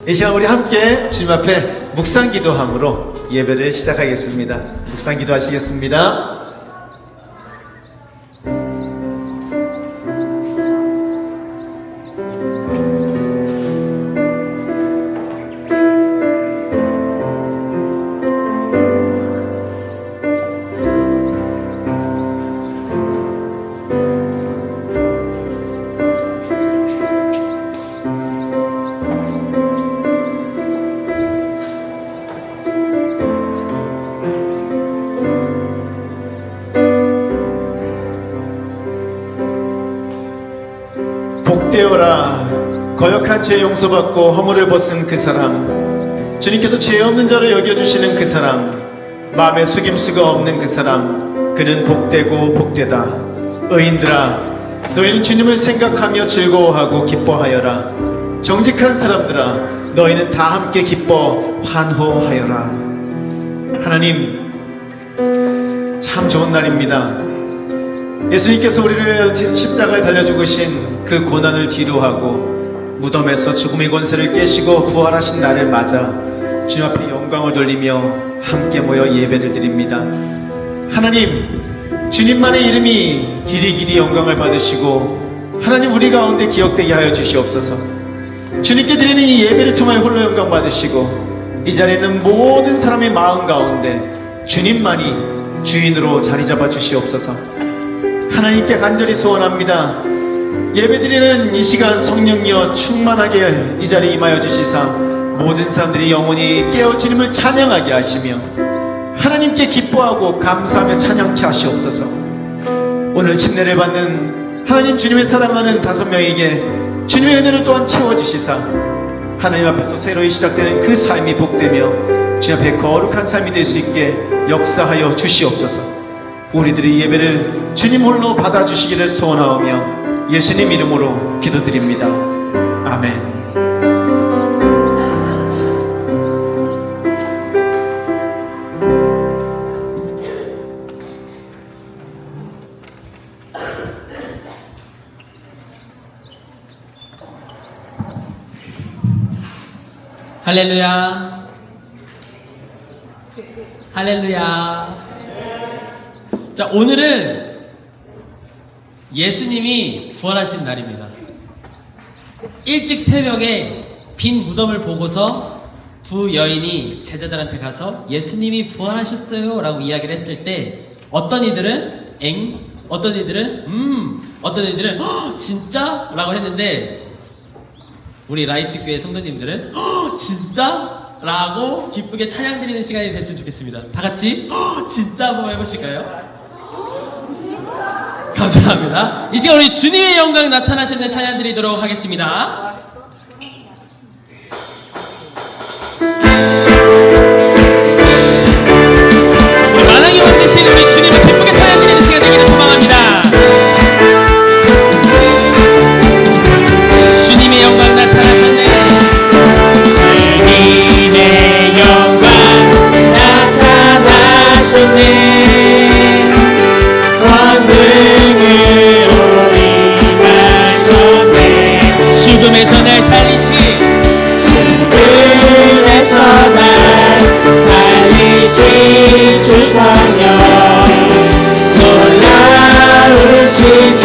이 시간 우리 함께 주님 앞에 묵상기도함으로 예배를 시작하겠습니다. 묵상기도 하시겠습니다. 복되어라. 거역한 죄 용서받고 허물을 벗은 그 사람, 주님께서 죄 없는 자로 여겨주시는 그 사람, 마음에 숙임수가 없는 그 사람, 그는 복되고 복되다. 의인들아, 너희는 주님을 생각하며 즐거워하고 기뻐하여라. 정직한 사람들아, 너희는 다 함께 기뻐 환호하여라. 하나님, 참 좋은 날입니다. 예수님께서 우리를 십자가에 달려 죽으신 그 고난을 뒤로하고 무덤에서 죽음의 권세를 깨시고 부활하신 날을 맞아 주님 앞에 영광을 돌리며 함께 모여 예배를 드립니다. 하나님, 주님만의 이름이 길이 영광을 받으시고 하나님 우리 가운데 기억되게 하여 주시옵소서. 주님께 드리는 이 예배를 통하여 홀로 영광 받으시고 이 자리에 있는 모든 사람의 마음 가운데 주님만이 주인으로 자리 잡아 주시옵소서. 하나님께 간절히 소원합니다. 예배드리는 이 시간 성령여 충만하게 이 자리에 임하여 주시사 모든 사람들이 영원히 깨어 주님을 찬양하게 하시며 하나님께 기뻐하고 감사하며 찬양케 하시옵소서. 오늘 침례를 받는 하나님 주님의 사랑하는 5명에게 주님의 은혜를 또한 채워주시사 하나님 앞에서 새로이 시작되는 그 삶이 복되며 주님 앞에 거룩한 삶이 될 수 있게 역사하여 주시옵소서. 우리들이 예배를 주님 홀로 받아주시기를 소원하오며 예수님 이름으로 기도드립니다. 아멘. 할렐루야. 할렐루야. 자, 오늘은 예수님이 부활하신 날입니다. 일찍 새벽에 빈 무덤을 보고서 두 여인이 제자들한테 가서 예수님이 부활하셨어요 라고 이야기를 했을 때 어떤 이들은 엥? 어떤 이들은 어떤 이들은 진짜? 라고 했는데 우리 라이트 교회 성도님들은 진짜? 라고 기쁘게 찬양 드리는 시간이 됐으면 좋겠습니다. 다 같이 진짜 한번 해보실까요? 감사합니다. 이제 우리 주님의 영광 나타나셨는 찬양 드리도록 하겠습니다. 우리 만왕이 왕되신 우리 주님을 기쁘게 찬양 드리는 시간 되기를 소망합니다. 주님의 영광 나타나셨네. 주님의 영광 나타나셨네. 죽음에서 날 살리신 주 성령 놀라우신 주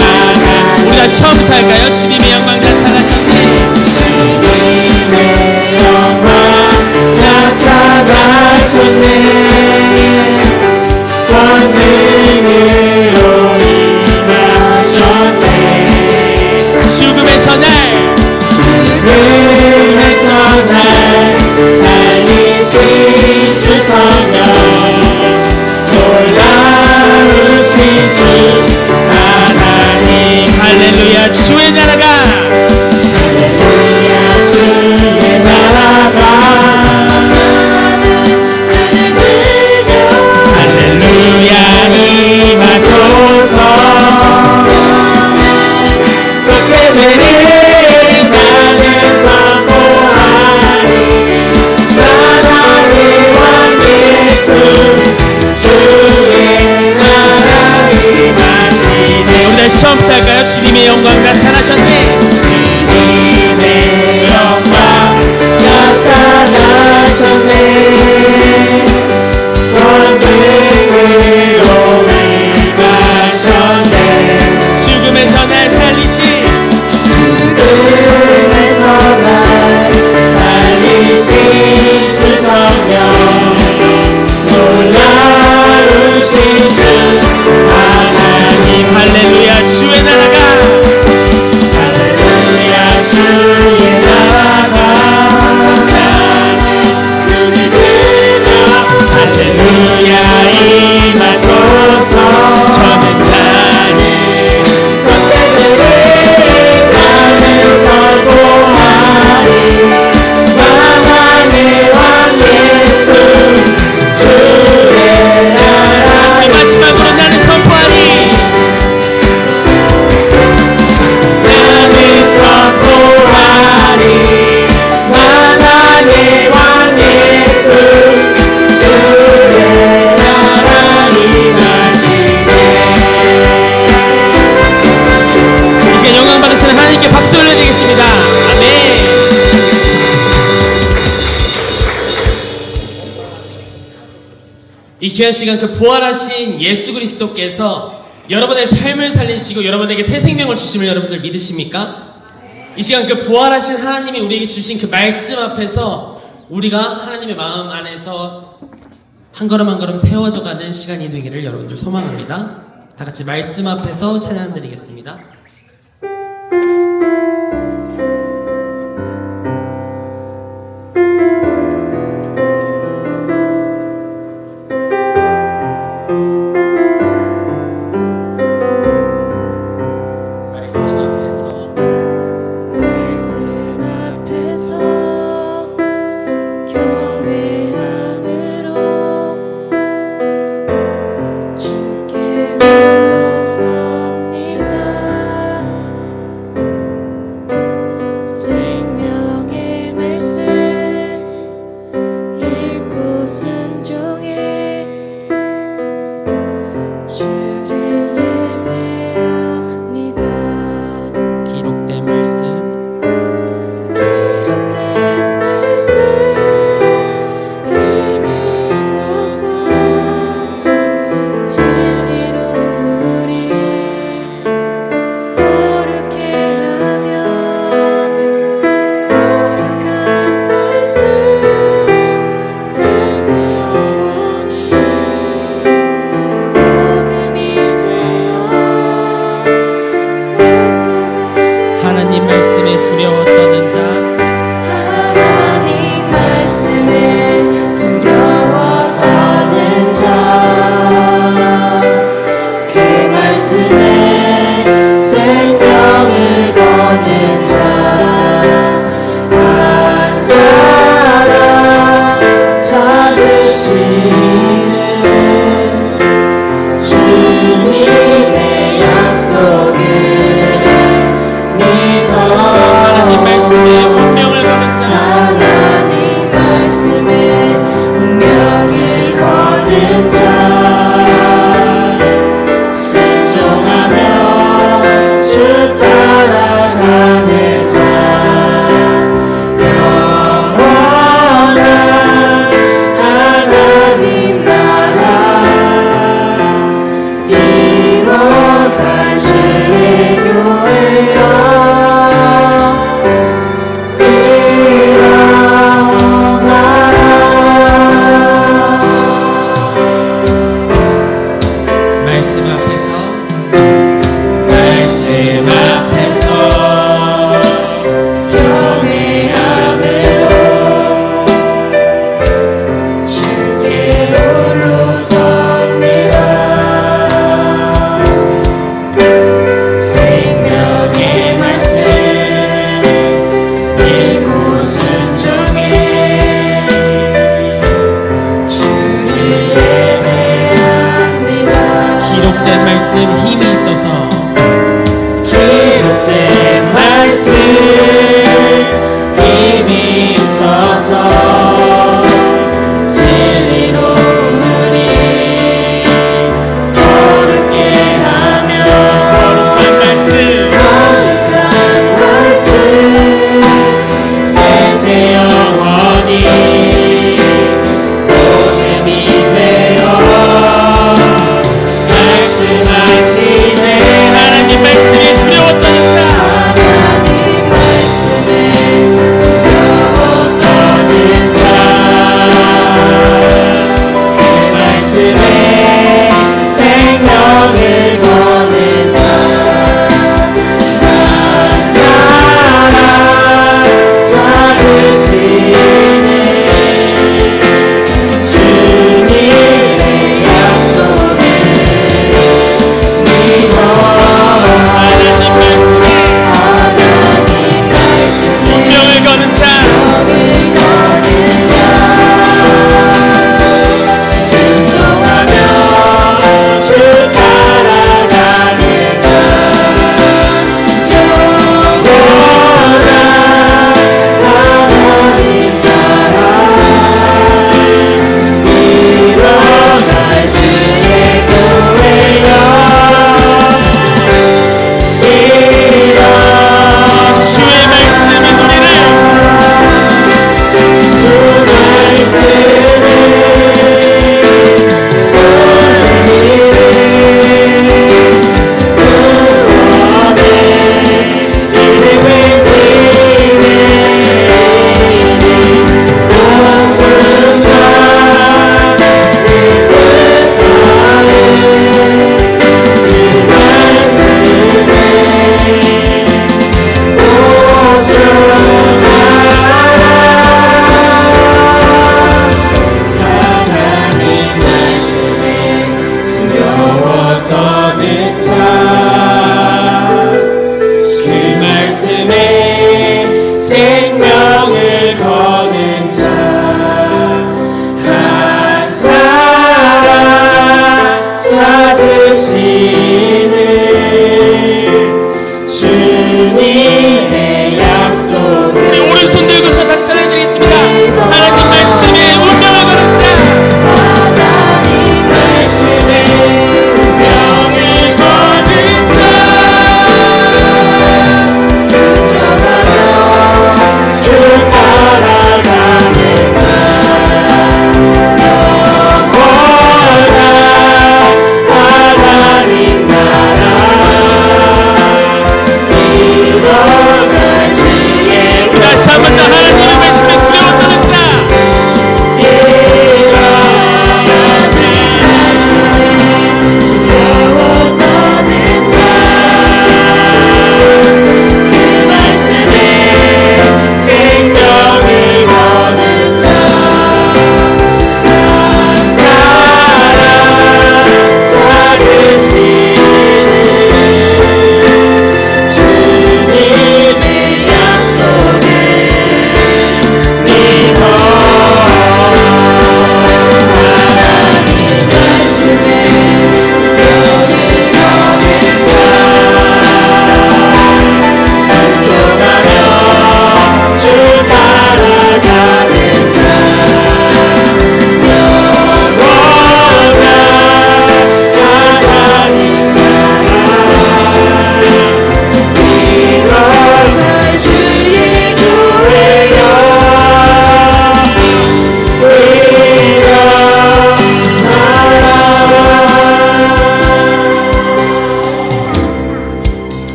하나님. 우리 다시 처음부터 할까요? 주님의 영광 나타나셨네. 주님의 영광 나타나셨네. 권능으로 임하셨네. 죽음에서 날 살리신 주 성령 놀라우신 주 하나님. 할렐루야. 주의 나라가 할렐루야. 주의 나라가 할렐루야. 임하소서. 그렇게 되리 처음부터 할까요? 주님의 영광 나타나셨네. 주님의 영광 임하셨네 권능으로 임하셨네 죽음에서 날 살리신 죽음에서 날 살리신 주 성령 놀라우신 주 하나님 할렐루야 주의 나라가 할렐루야 주의 나라가 할렐루야 임하소서 저는 자는 권세들을 나는 선포하리 만왕의 왕 예수 주의 나라 이 마지막으로 나는 선포하리 나는 선포하리 만왕의 왕 예수 주의 나라 임하시네 이 시간 영광 받으시는 하나님께 박수 올려드리겠습니다. 아멘. 이 귀한 시간 그 부활하신 예수 그리스도께서 여러분의 삶을 살리시고 여러분에게 새 생명을 주심을 여러분들 믿으십니까? 이 시간 그 부활하신 하나님이 우리에게 주신 그 말씀 앞에서 우리가 하나님의 마음 안에서 한 걸음 한 걸음 세워져 가는 시간이 되기를 여러분들 소망합니다. 다 같이 말씀 앞에서 찬양 드리겠습니다. 말씀 앞에서 말씀 앞에서 경외함으로 주께 홀로 섭니다 생명의 말씀 읽고 순종해 주를 예배합니다 기록된 말씀 기록된 말씀 힘이 있어서 진리로 우리 거룩해 하며 거룩한 말씀 세세 영원히 복음이 되어 말씀하신 하나님 말씀에 두려워 떠는 자 하나님 말씀에 두려워 떠는 자 그 말씀에 생명을 거는 자 한 사람 찾으시는 주님의 약속을 믿어 하나님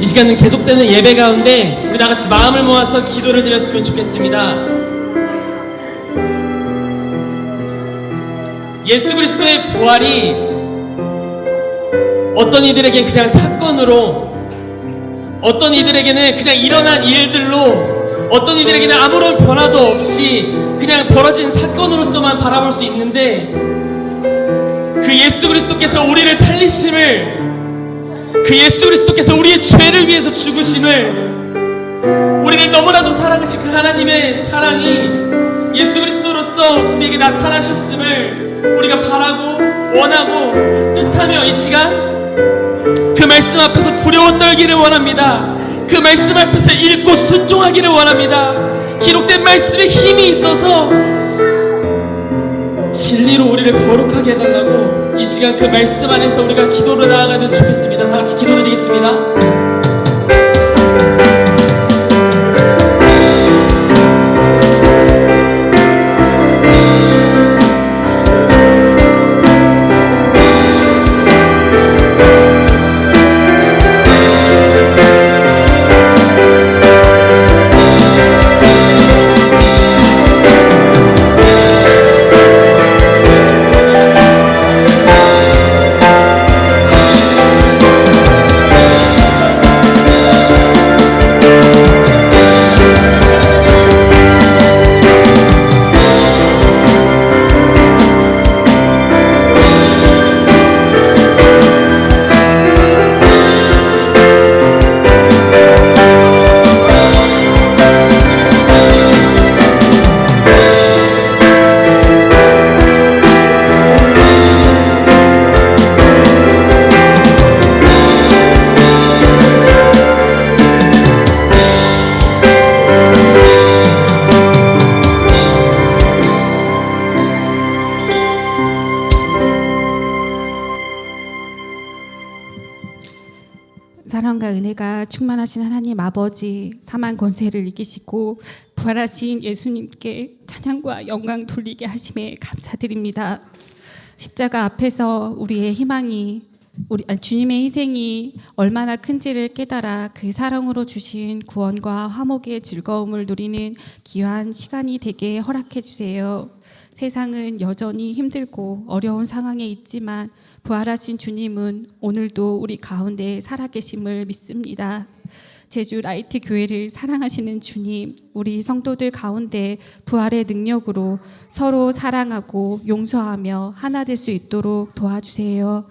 이 시간은 계속되는 예배 가운데 우리 다같이 마음을 모아서 기도를 드렸으면 좋겠습니다. 예수 그리스도의 부활이 어떤 이들에겐 그냥 사건으로, 어떤 이들에게는 그냥 일어난 일들로, 어떤 이들에게는 아무런 변화도 없이 그냥 벌어진 사건으로서만 바라볼 수 있는데, 그 예수 그리스도께서 우리를 살리심을, 그 예수 그리스도께서 우리의 죄를 위해서 죽으심을, 우리를 너무나도 사랑하신 그 하나님의 사랑이 예수 그리스도로서 우리에게 나타나셨음을 우리가 바라고 원하고 뜻하며 이 시간 그 말씀 앞에서 두려워 떨기를 원합니다. 그 말씀 앞에서 읽고 순종하기를 원합니다. 기록된 말씀에 힘이 있어서 진리로 우리를 거룩하게 해달라고 이 시간 그 말씀 안에서 우리가 기도로 나아가면 좋겠습니다. 다 같이 기도드리겠습니다. 사랑과 은혜가 충만하신 하나님 아버지, 사망 권세를 이기시고 부활하신 예수님께 찬양과 영광 돌리게 하심에 감사드립니다. 십자가 앞에서 우리의 희망이, 주님의 희생이 얼마나 큰지를 깨달아 그 사랑으로 주신 구원과 화목의 즐거움을 누리는 귀한 시간이 되게 허락해 주세요. 세상은 여전히 힘들고 어려운 상황에 있지만 부활하신 주님은 오늘도 우리 가운데 살아계심을 믿습니다. 제주 라이트 교회를 사랑하시는 주님, 우리 성도들 가운데 부활의 능력으로 서로 사랑하고 용서하며 하나 될 수 있도록 도와주세요.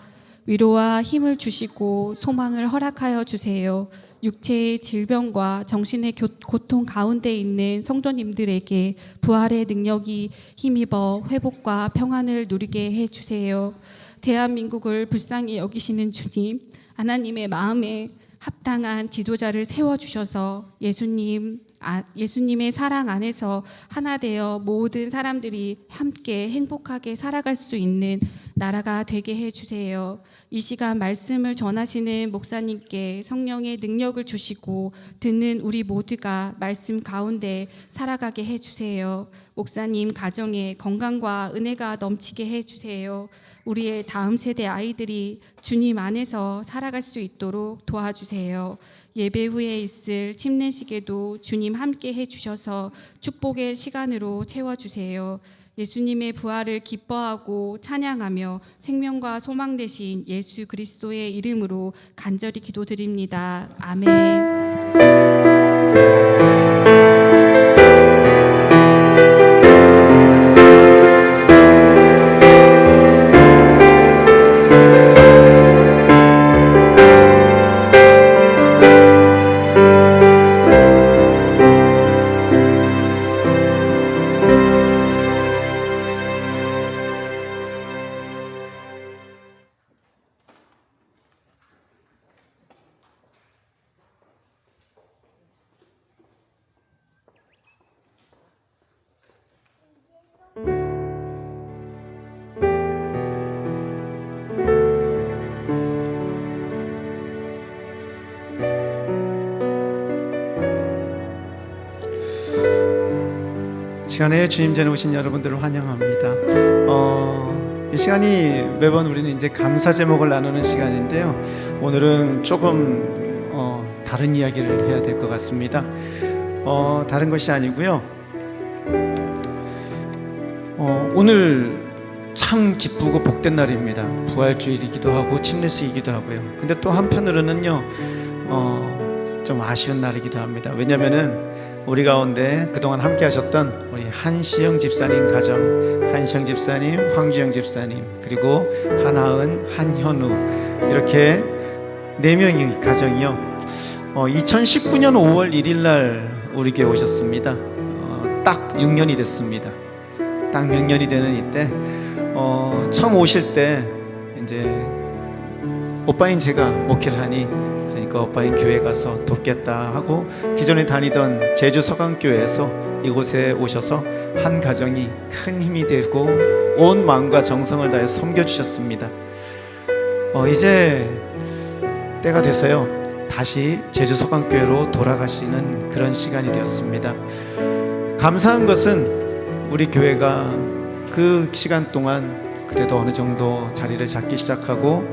위로와 힘을 주시고 소망을 허락하여 주세요. 육체의 질병과 정신의 고통 가운데 있는 성도님들에게 부활의 능력이 힘입어 회복과 평안을 누리게 해주세요. 대한민국을 불쌍히 여기시는 주님, 하나님의 마음에 합당한 지도자를 세워주셔서 예수님의 사랑 안에서 하나 되어 모든 사람들이 함께 행복하게 살아갈 수 있는 나라가 되게 해주세요. 이 시간 말씀을 전하시는 목사님께 성령의 능력을 주시고 듣는 우리 모두가 말씀 가운데 살아가게 해주세요. 목사님 가정에 건강과 은혜가 넘치게 해주세요. 우리의 다음 세대 아이들이 주님 안에서 살아갈 수 있도록 도와주세요. 예배 후에 있을 침례식에도 주님 함께 해주셔서 축복의 시간으로 채워주세요. 예수님의 부활을 기뻐하고 찬양하며 생명과 소망 되신 예수 그리스도의 이름으로 간절히 기도드립니다. 아멘. 시간에 주님 전에 오신 여러분들을 환영합니다. 이 시간이 매번 우리는 이제 감사 제목을 나누는 시간인데요. 오늘은 조금 다른 이야기를 해야 될 것 같습니다. 다른 것이 아니고요. 오늘 참 기쁘고 복된 날입니다. 부활주일이기도 하고 침례식이기도 하고요. 근데 또 한편으로는요, 좀 아쉬운 날이기도 합니다. 왜냐면은 우리 가운데 그동안 함께 하셨던 우리 한시영 집사님 가정, 한시영 집사님, 황주영 집사님, 그리고 한하은, 한현우, 이렇게 4명의 가정이요, 2019년 5월 1일 날 우리 교회 오셨습니다. 딱 6년이 됐습니다. 딱 6년이 되는 이때 처음 오실 때 이제 오빠인 제가 목회를 하니, 그러니까 오빠인 교회 가서 돕겠다 하고 기존에 다니던 제주 서강교회에서 이곳에 오셔서 한 가정이 큰 힘이 되고 온 마음과 정성을 다해서 섬겨주셨습니다. 이제 때가 돼서요, 다시 제주 서강교회로 돌아가시는 그런 시간이 되었습니다. 감사한 것은 우리 교회가 그 시간 동안 그래도 어느 정도 자리를 잡기 시작하고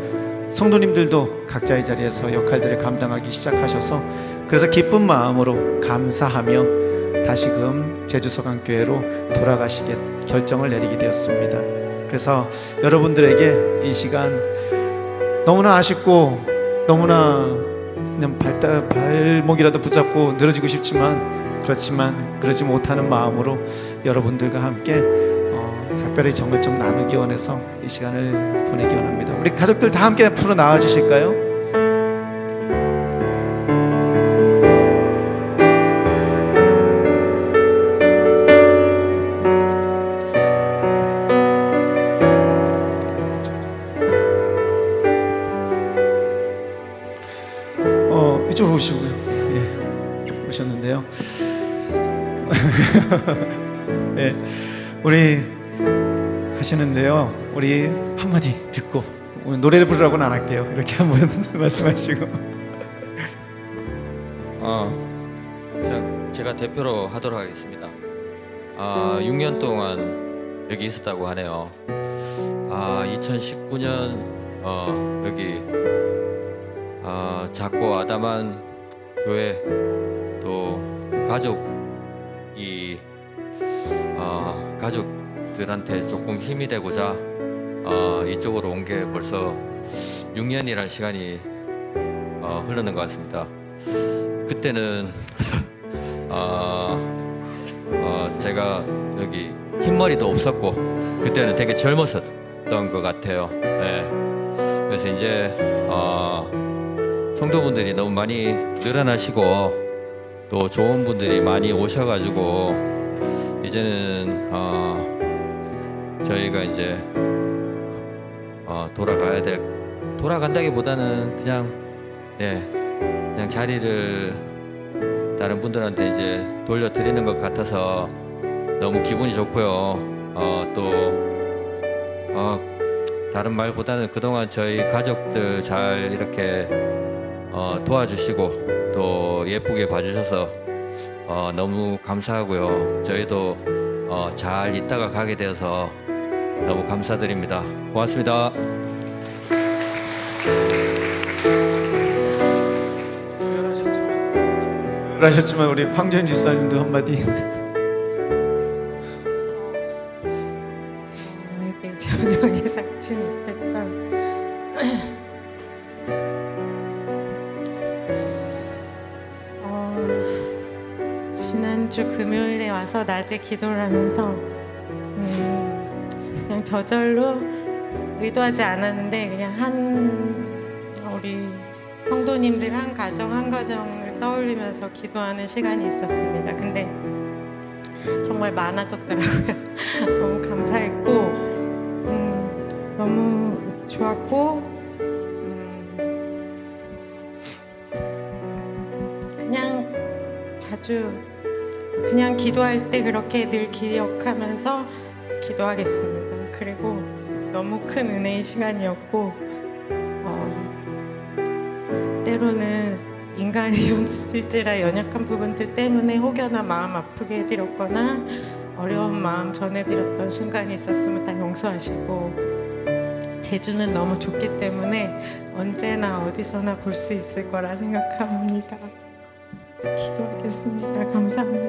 성도님들도 각자의 자리에서 역할들을 감당하기 시작하셔서, 그래서 기쁜 마음으로 감사하며 다시금 제주 서강교회로 돌아가시게 결정을 내리게 되었습니다. 그래서 여러분들에게 이 시간 너무나 아쉽고 너무나 그냥 발목이라도 붙잡고 늘어지고 싶지만, 그렇지만 그러지 못하는 마음으로 여러분들과 함께 작별의 정을 좀 나누기 원해서 이 시간을 보내기 원합니다. 우리 가족들 다 함께 앞으로 나와 주실까요? 이쪽으로 오시고요. 예, 오셨는데요. 예, 우리 하시는데요. 우리 한마디 듣고, 오늘 노래를 부르라고는 안 할게요. 이렇게 한번 말씀하시고. 제가 대표로 하도록 하겠습니다. 6년 동안 여기 있었다고 하네요. 2019년 여기 작고 아담한 교회 또 가족들한테 조금 힘이 되고자 이쪽으로 온 게 벌써 6년이라는 시간이 흐르는 것 같습니다. 그때는 제가 여기 흰머리도 없었고 그때는 되게 젊었었던 것 같아요. 네. 그래서 이제 성도분들이 너무 많이 늘어나시고 또 좋은 분들이 많이 오셔가지고 이제는 저희가 이제 돌아간다기보다는 그냥 자리를 다른 분들한테 이제 돌려드리는 것 같아서 너무 기분이 좋고요. 다른 말보다는 그동안 저희 가족들 잘 이렇게 도와주시고 또 예쁘게 봐주셔서 너무 감사하고요. 저희도 잘 있다가 가게 되어서 너무 감사드립니다. 고맙습니다. 하셨지만 우리 황재현 집사님도 한마디. 이게 전혀 예상치 못했던 지난주 금요일에 와서 낮에 기도를 하면서 그냥 저절로 의도하지 않았는데 그냥 우리 성도님들 한 가정을 떠올리면서 기도하는 시간이 있었습니다. 근데 정말 많아졌더라고요. 너무 감사했고 너무 좋았고 그냥 자주 그냥 기도할 때 그렇게 늘 기억하면서 기도하겠습니다. 그리고 너무 큰 은혜의 시간이었고 때로는 인간이었을지라 연약한 부분들 때문에 혹여나 마음 아프게 해드렸거나 어려운 마음 전해드렸던 순간이 있었으면 다 용서하시고 제주는 너무 좋기 때문에 언제나 어디서나 볼 수 있을 거라 생각합니다. 기도하겠습니다. 감사합니다.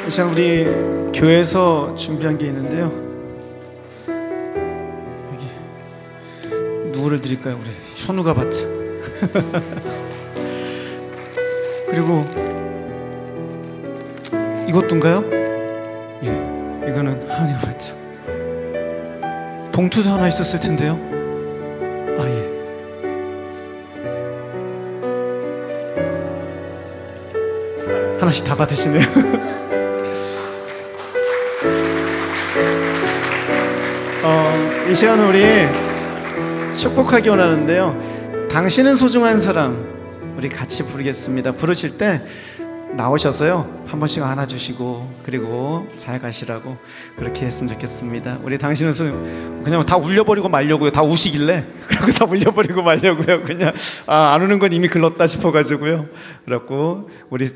자, 우리 교회에서 준비한 게 있는데요. 여기 누구를 드릴까요? 우리 현우가 받자. 그리고 이것도인가요? 예, 이거는 하은이가 받자. 봉투도 하나 있었을 텐데요. 아, 예. 하나씩 다 받으시네요. 이 시간 우리 축복하기 원하는데요. 당신은 소중한 사람, 우리 같이 부르겠습니다. 부르실 때 나오셔서요 한 번씩 안아주시고 그리고 잘 가시라고 그렇게 했으면 좋겠습니다. 우리 당신은 그냥 다 울려버리고 말려고요. 다 우시길래 그리고 다 울려버리고 말려고요. 그냥 안 우는 건 이미 글렀다 싶어가지고요. 그래갖고 우리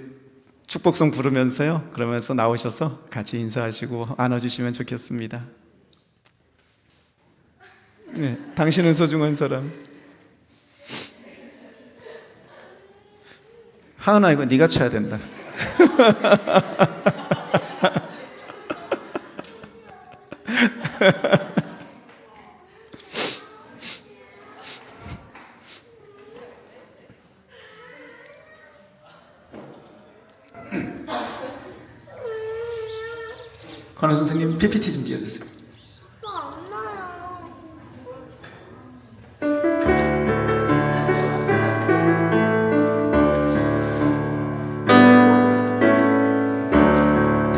축복송 부르면서요, 그러면서 나오셔서 같이 인사하시고 안아주시면 좋겠습니다. 네, 당신은 소중한 사람. 하은아, 이거 네가 쳐야 된다. 권호 선생님 PPT 좀 띄워주세요.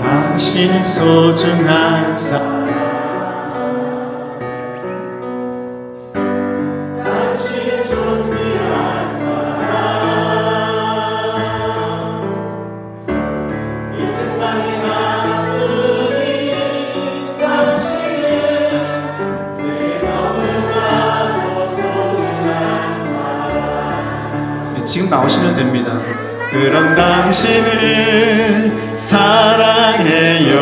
당신은 소중한 사람, 당신은 존귀한 사람, 이 세상에 아무리 당신은 내 너무나도 소중한 사람. 지금 나오시면 됩니다. 그런 당신을 사랑해요.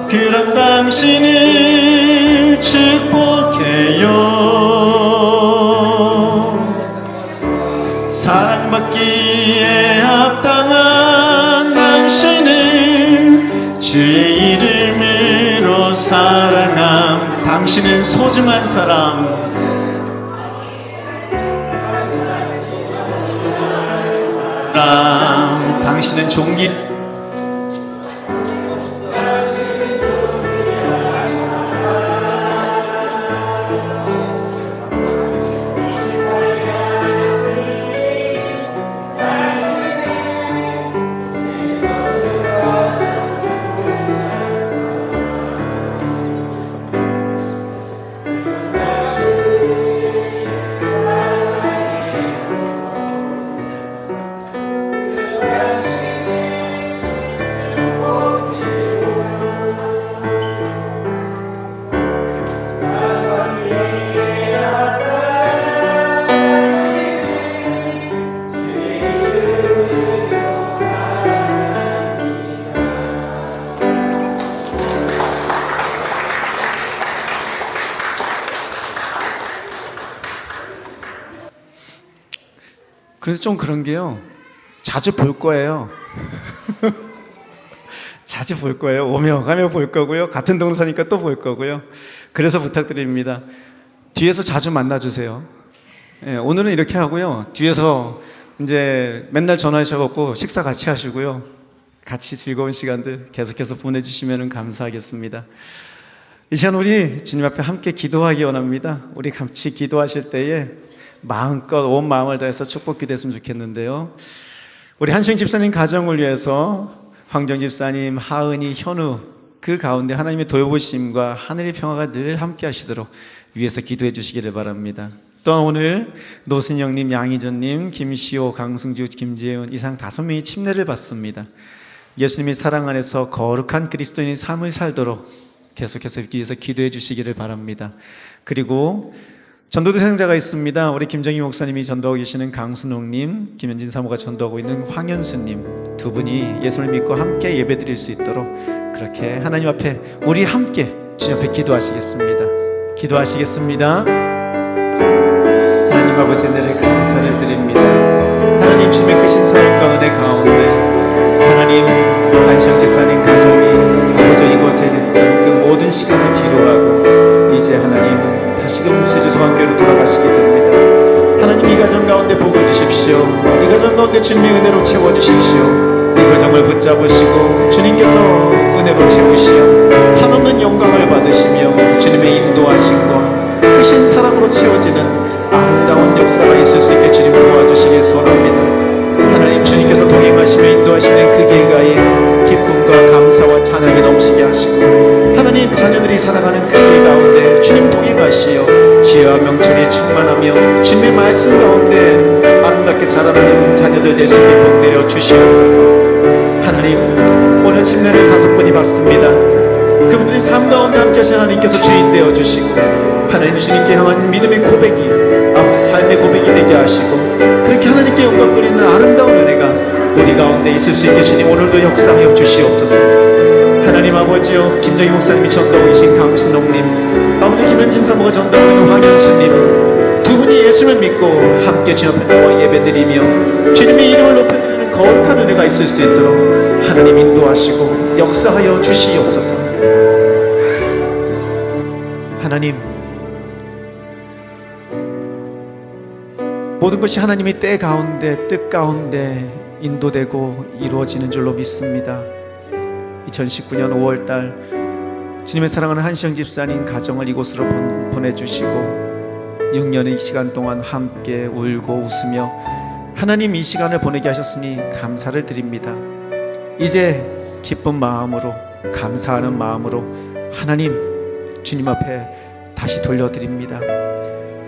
그런 당신을 축복해요. 사랑받기에 합당한 당신을 주의 이름으로 사랑함. 당신은 소중한 사람, 당신은 종기. 그래서 좀 그런 게요, 자주 볼 거예요. 자주 볼 거예요. 오며 가며 볼 거고요. 같은 동네 사니까 또 볼 거고요. 그래서 부탁드립니다. 뒤에서 자주 만나주세요. 예, 오늘은 이렇게 하고요. 뒤에서 이제 맨날 전화하셔갖고 식사 같이 하시고요. 같이 즐거운 시간들 계속해서 보내주시면 감사하겠습니다. 이 시간 우리 주님 앞에 함께 기도하기 원합니다. 우리 같이 기도하실 때에 마음껏 온 마음을 다해서 축복 기도했으면 좋겠는데요. 우리 한수영 집사님 가정을 위해서 황정 집사님, 하은이, 현우 그 가운데 하나님의 돌보심과 하늘의 평화가 늘 함께 하시도록 위에서 기도해 주시기를 바랍니다. 또한 오늘 노순영님, 양희전님, 김시호, 강승주, 김재훈 이상 5명이 침례를 받습니다. 예수님의 사랑 안에서 거룩한 그리스도인의 삶을 살도록 계속해서 위에서 기도해 주시기를 바랍니다. 그리고 전도 대상자가 있습니다. 우리 김정희 목사님이 전도하고 계시는 강순옥님, 김현진 사모가 전도하고 있는 황현수님 두 분이 예수를 믿고 함께 예배드릴 수 있도록 그렇게 하나님 앞에 우리 함께 주님 앞에 기도하시겠습니다. 기도하시겠습니다. 하나님 아버지 은혜를 감사를 드립니다. 하나님 주님의 크신 사랑과 은혜 가운데 하나님 안시영 집사님 가정이 아버지 이곳에 있던 그 모든 시간을 뒤로하고 이제 하나님 다시금 세주소관교회로 돌아가시게 됩니다. 하나님 이 가정 가운데 복을 주십시오. 이 가정 가운데 주님의 은혜로 채워주십시오. 이 가정을 붙잡으시고 주님께서 은혜로 채우시어 한없는 영광을 받으시며 주님의 인도하심과 크신 사랑으로 채워지는 아름다운 역사가 있을 수 있게 주님 도와주시길 소원합니다. 하나님 주님께서 동행하시며 인도하시는 그 길가에 기쁨과 감사와 찬양이 넘치게 하시고 하나님 자녀들이 살아가는 그 길 가운데 주님 동행하시어 지혜와 명철이 충만하며 주님의 말씀 가운데 아름답게 자라나는 자녀들 될 수 있게 복 내려 주시옵소서. 하나님 오늘 침례를 5분이 받습니다. 그분들이 삶 가운데 함께 하신 하나님께서 주인 되어 주시고 하나님 주님께 향한 믿음의 고백이 아버지 삶의 고백이 되게 하시고 그렇게 하나님께 영광 돌리는 아름다운 은혜가 우리 가운데 있을 수 있게 주님 오늘도 역사하여 주시옵소서. 하나님 아버지여 김정희 목사님이 전도하고 계신 강순옥님 아버지 김현진 사모가 전도하고 있는 황현수님 두 분이 예수를 믿고 함께 주님 앞에 나와 예배드리며 주님의 이름을 높여드리는 거룩한 은혜가 있을 수 있도록 하나님 인도하시고 역사하여 주시옵소서. 하나님 모든 것이 하나님의 때 가운데 뜻 가운데 인도되고 이루어지는 줄로 믿습니다. 2019년 5월달 주님의 사랑하는 한시영 집사님 가정을 이곳으로 보내주시고 6년의 시간 동안 함께 울고 웃으며 하나님 이 시간을 보내게 하셨으니 감사를 드립니다. 이제 기쁜 마음으로 감사하는 마음으로 하나님 주님 앞에 다시 돌려드립니다.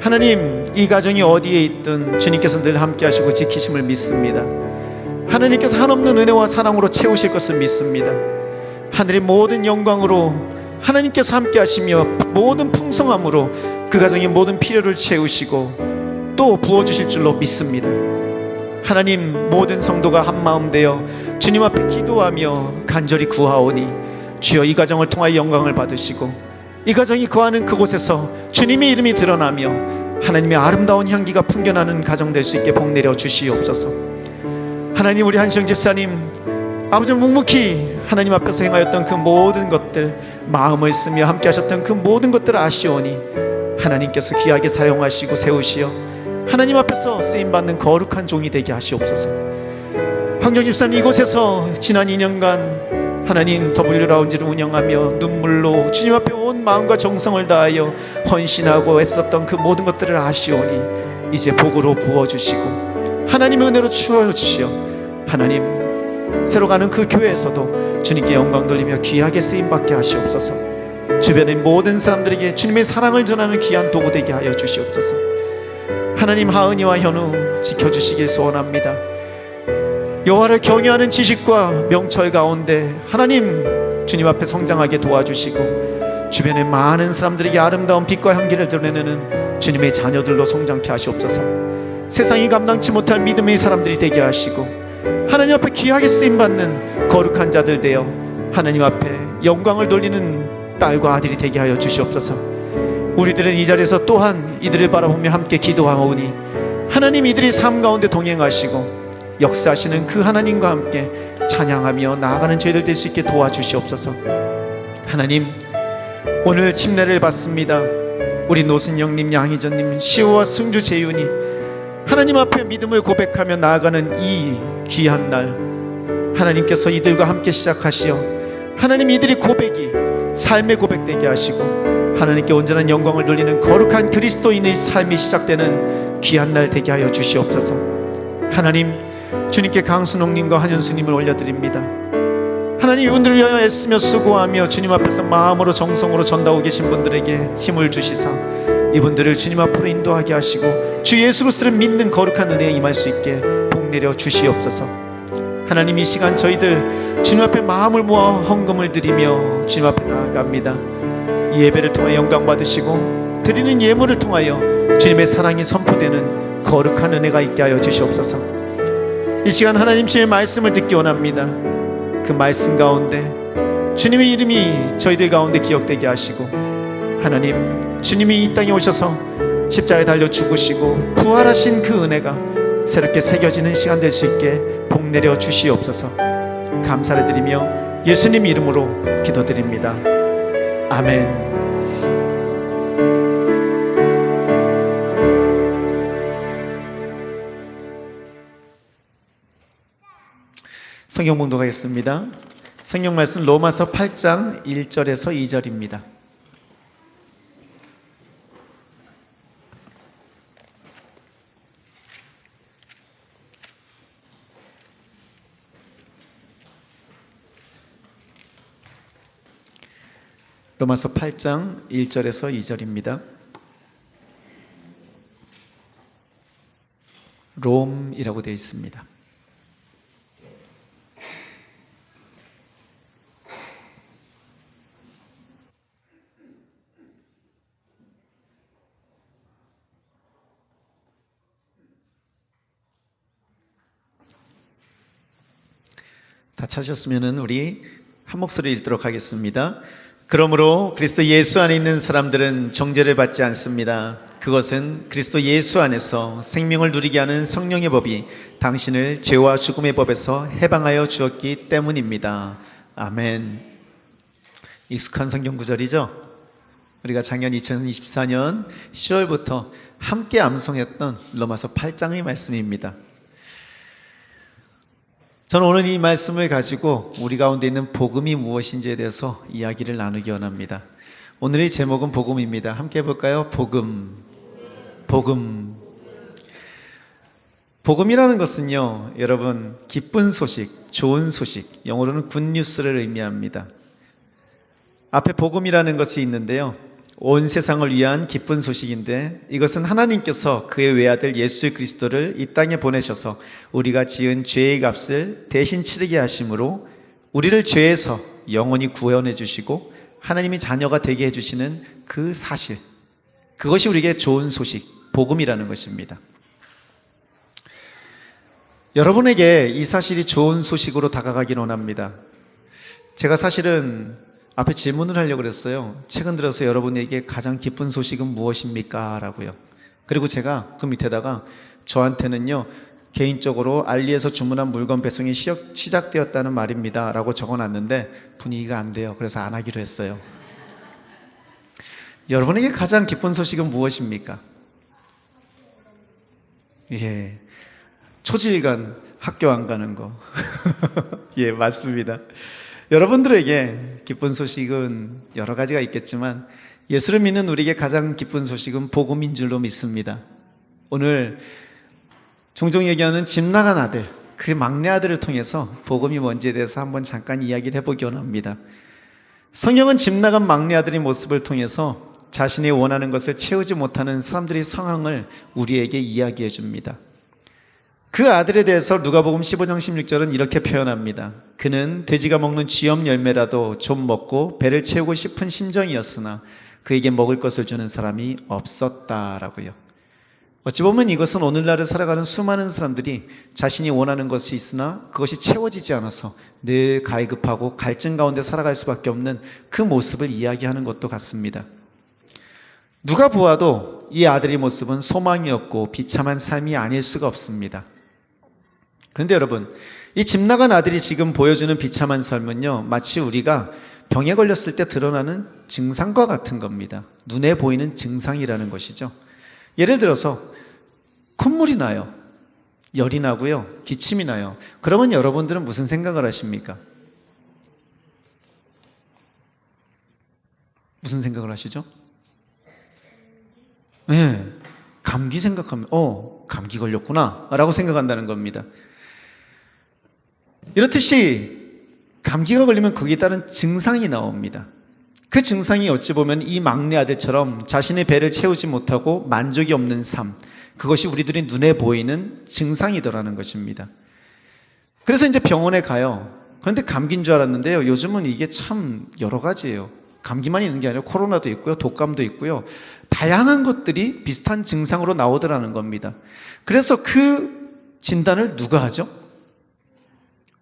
하나님 이 가정이 어디에 있든 주님께서 늘 함께 하시고 지키심을 믿습니다. 하나님께서 한없는 은혜와 사랑으로 채우실 것을 믿습니다. 하늘의 모든 영광으로 하나님께서 함께 하시며 모든 풍성함으로 그 가정의 모든 필요를 채우시고 또 부어주실 줄로 믿습니다. 하나님 모든 성도가 한마음 되어 주님 앞에 기도하며 간절히 구하오니 주여 이 가정을 통하여 영광을 받으시고 이 가정이 거하는 그곳에서 주님의 이름이 드러나며 하나님의 아름다운 향기가 풍겨나는 가정 될 수 있게 복 내려 주시옵소서. 하나님 우리 한시영 집사님 아버지 묵묵히 하나님 앞에서 행하였던 그 모든 것들 마음을 쓰며 함께 하셨던 그 모든 것들을 아시오니 하나님께서 귀하게 사용하시고 세우시어 하나님 앞에서 쓰임받는 거룩한 종이 되게 하시옵소서. 황정 집사님 이곳에서 지난 2년간 하나님 W라운지를 운영하며 눈물로 주님 앞에 온 마음과 정성을 다하여 헌신하고 애썼던 그 모든 것들을 아시오니 이제 복으로 부어주시고 하나님의 은혜로 추워주시어 하나님 새로 가는 그 교회에서도 주님께 영광 돌리며 귀하게 쓰임받게 하시옵소서. 주변의 모든 사람들에게 주님의 사랑을 전하는 귀한 도구 되게 하여 주시옵소서. 하나님 하은이와 현우 지켜주시길 소원합니다. 여호와를 경외하는 지식과 명철 가운데 하나님 주님 앞에 성장하게 도와주시고 주변의 많은 사람들에게 아름다운 빛과 향기를 드러내는 주님의 자녀들로 성장케 하시옵소서. 세상이 감당치 못할 믿음의 사람들이 되게 하시고 하나님 앞에 귀하게 쓰임받는 거룩한 자들 되어 하나님 앞에 영광을 돌리는 딸과 아들이 되게 하여 주시옵소서. 우리들은 이 자리에서 또한 이들을 바라보며 함께 기도하오니 하나님 이들이 삶 가운데 동행하시고 역사하시는 그 하나님과 함께 찬양하며 나아가는 저희들 될 수 있게 도와주시옵소서. 하나님 오늘 침례를 받습니다. 우리 노순영님, 양희전님, 시호와 승주, 재윤이 하나님 앞에 믿음을 고백하며 나아가는 이 귀한 날 하나님께서 이들과 함께 시작하시어 하나님 이들의 고백이 삶의 고백되게 하시고 하나님께 온전한 영광을 돌리는 거룩한 그리스도인의 삶이 시작되는 귀한 날 되게 하여 주시옵소서. 하나님 주님께 강순옥님과 한현수님을 올려드립니다. 하나님 이분들을 위하여 애쓰며 수고하며 주님 앞에서 마음으로 정성으로 전다오고 계신 분들에게 힘을 주시사 이분들을 주님 앞으로 인도하게 하시고 주 예수 그리스도를 믿는 거룩한 은혜에 임할 수 있게 복 내려 주시옵소서. 하나님 이 시간 저희들 주님 앞에 마음을 모아 헌금을 드리며 주님 앞에 나아갑니다. 이 예배를 통해 영광 받으시고 드리는 예물을 통하여 주님의 사랑이 선포되는 거룩한 은혜가 있게 하여 주시옵소서. 이 시간 하나님 주의 말씀을 듣기 원합니다. 그 말씀 가운데 주님의 이름이 저희들 가운데 기억되게 하시고, 하나님 주님이 이 땅에 오셔서 십자가에 달려 죽으시고 부활하신 그 은혜가 새롭게 새겨지는 시간 될 수 있게 복 내려 주시옵소서. 감사를 드리며 예수님 이름으로 기도드립니다. 아멘. 성경 봉독하겠습니다. 성경 말씀 로마서 8장 1절에서 2절입니다. 로마서 8장 1절에서 2절입니다. 롬이라고 되어 있습니다. 다 찾으셨으면 우리 한 목소리 읽도록 하겠습니다. 그러므로 그리스도 예수 안에 있는 사람들은 정죄를 받지 않습니다. 그것은 그리스도 예수 안에서 생명을 누리게 하는 성령의 법이 당신을 죄와 죽음의 법에서 해방하여 주었기 때문입니다. 아멘. 익숙한 성경 구절이죠? 우리가 작년 2024년 10월부터 함께 암송했던 로마서 8장의 말씀입니다. 저는 오늘 이 말씀을 가지고 우리 가운데 있는 복음이 무엇인지에 대해서 이야기를 나누기 원합니다. 오늘의 제목은 복음입니다. 함께 해볼까요? 복음. 복음이라는 것은요, 여러분, 기쁜 소식, 좋은 소식, 영어로는 굿뉴스를 의미합니다. 앞에 복음이라는 것이 있는데요, 온 세상을 위한 기쁜 소식인데, 이것은 하나님께서 그의 외아들 예수 그리스도를 이 땅에 보내셔서 우리가 지은 죄의 값을 대신 치르게 하심으로 우리를 죄에서 영원히 구원해 주시고 하나님이 자녀가 되게 해주시는 그 사실, 그것이 우리에게 좋은 소식, 복음이라는 것입니다. 여러분에게 이 사실이 좋은 소식으로 다가가길 원합니다. 제가 사실은 앞에 질문을 하려고 그랬어요. 최근 들어서 여러분에게 가장 기쁜 소식은 무엇입니까? 라고요. 그리고 제가 그 밑에다가 저한테는요, 개인적으로 알리에서 주문한 물건 배송이 시작되었다는 말입니다 라고 적어놨는데 분위기가 안 돼요. 그래서 안 하기로 했어요. 여러분에게 가장 기쁜 소식은 무엇입니까? 예, 초지일간 학교 안 가는 거. 예, 맞습니다. 여러분들에게 기쁜 소식은 여러 가지가 있겠지만 예수를 믿는 우리에게 가장 기쁜 소식은 복음인 줄로 믿습니다. 오늘 종종 얘기하는 집 나간 아들, 그 막내 아들을 통해서 복음이 뭔지에 대해서 한번 잠깐 이야기를 해보기 원합니다. 성경은 집 나간 막내 아들의 모습을 통해서 자신이 원하는 것을 채우지 못하는 사람들의 상황을 우리에게 이야기해 줍니다. 그 아들에 대해서 누가복음 15장 16절은 이렇게 표현합니다. 그는 돼지가 먹는 쥐염 열매라도 좀 먹고 배를 채우고 싶은 심정이었으나 그에게 먹을 것을 주는 사람이 없었다라고요. 어찌 보면 이것은 오늘날을 살아가는 수많은 사람들이 자신이 원하는 것이 있으나 그것이 채워지지 않아서 늘 갈급하고 갈증 가운데 살아갈 수밖에 없는 그 모습을 이야기하는 것도 같습니다. 누가 보아도 이 아들의 모습은 소망이 없고 비참한 삶이 아닐 수가 없습니다. 그런데 여러분, 이 집 나간 아들이 지금 보여주는 비참한 삶은요, 마치 우리가 병에 걸렸을 때 드러나는 증상과 같은 겁니다. 눈에 보이는 증상이라는 것이죠. 예를 들어서 콧물이 나요. 열이 나고요. 기침이 나요. 그러면 여러분들은 무슨 생각을 하십니까? 무슨 생각을 하시죠? 네, 감기 생각하면 감기 걸렸구나 라고 생각한다는 겁니다. 이렇듯이 감기가 걸리면 거기에 따른 증상이 나옵니다. 그 증상이 어찌 보면 이 막내 아들처럼 자신의 배를 채우지 못하고 만족이 없는 삶, 그것이 우리들이 눈에 보이는 증상이더라는 것입니다. 그래서 이제 병원에 가요. 그런데 감기인 줄 알았는데요, 요즘은 이게 참 여러 가지예요. 감기만 있는 게 아니라 코로나도 있고요, 독감도 있고요. 다양한 것들이 비슷한 증상으로 나오더라는 겁니다. 그래서 그 진단을 누가 하죠?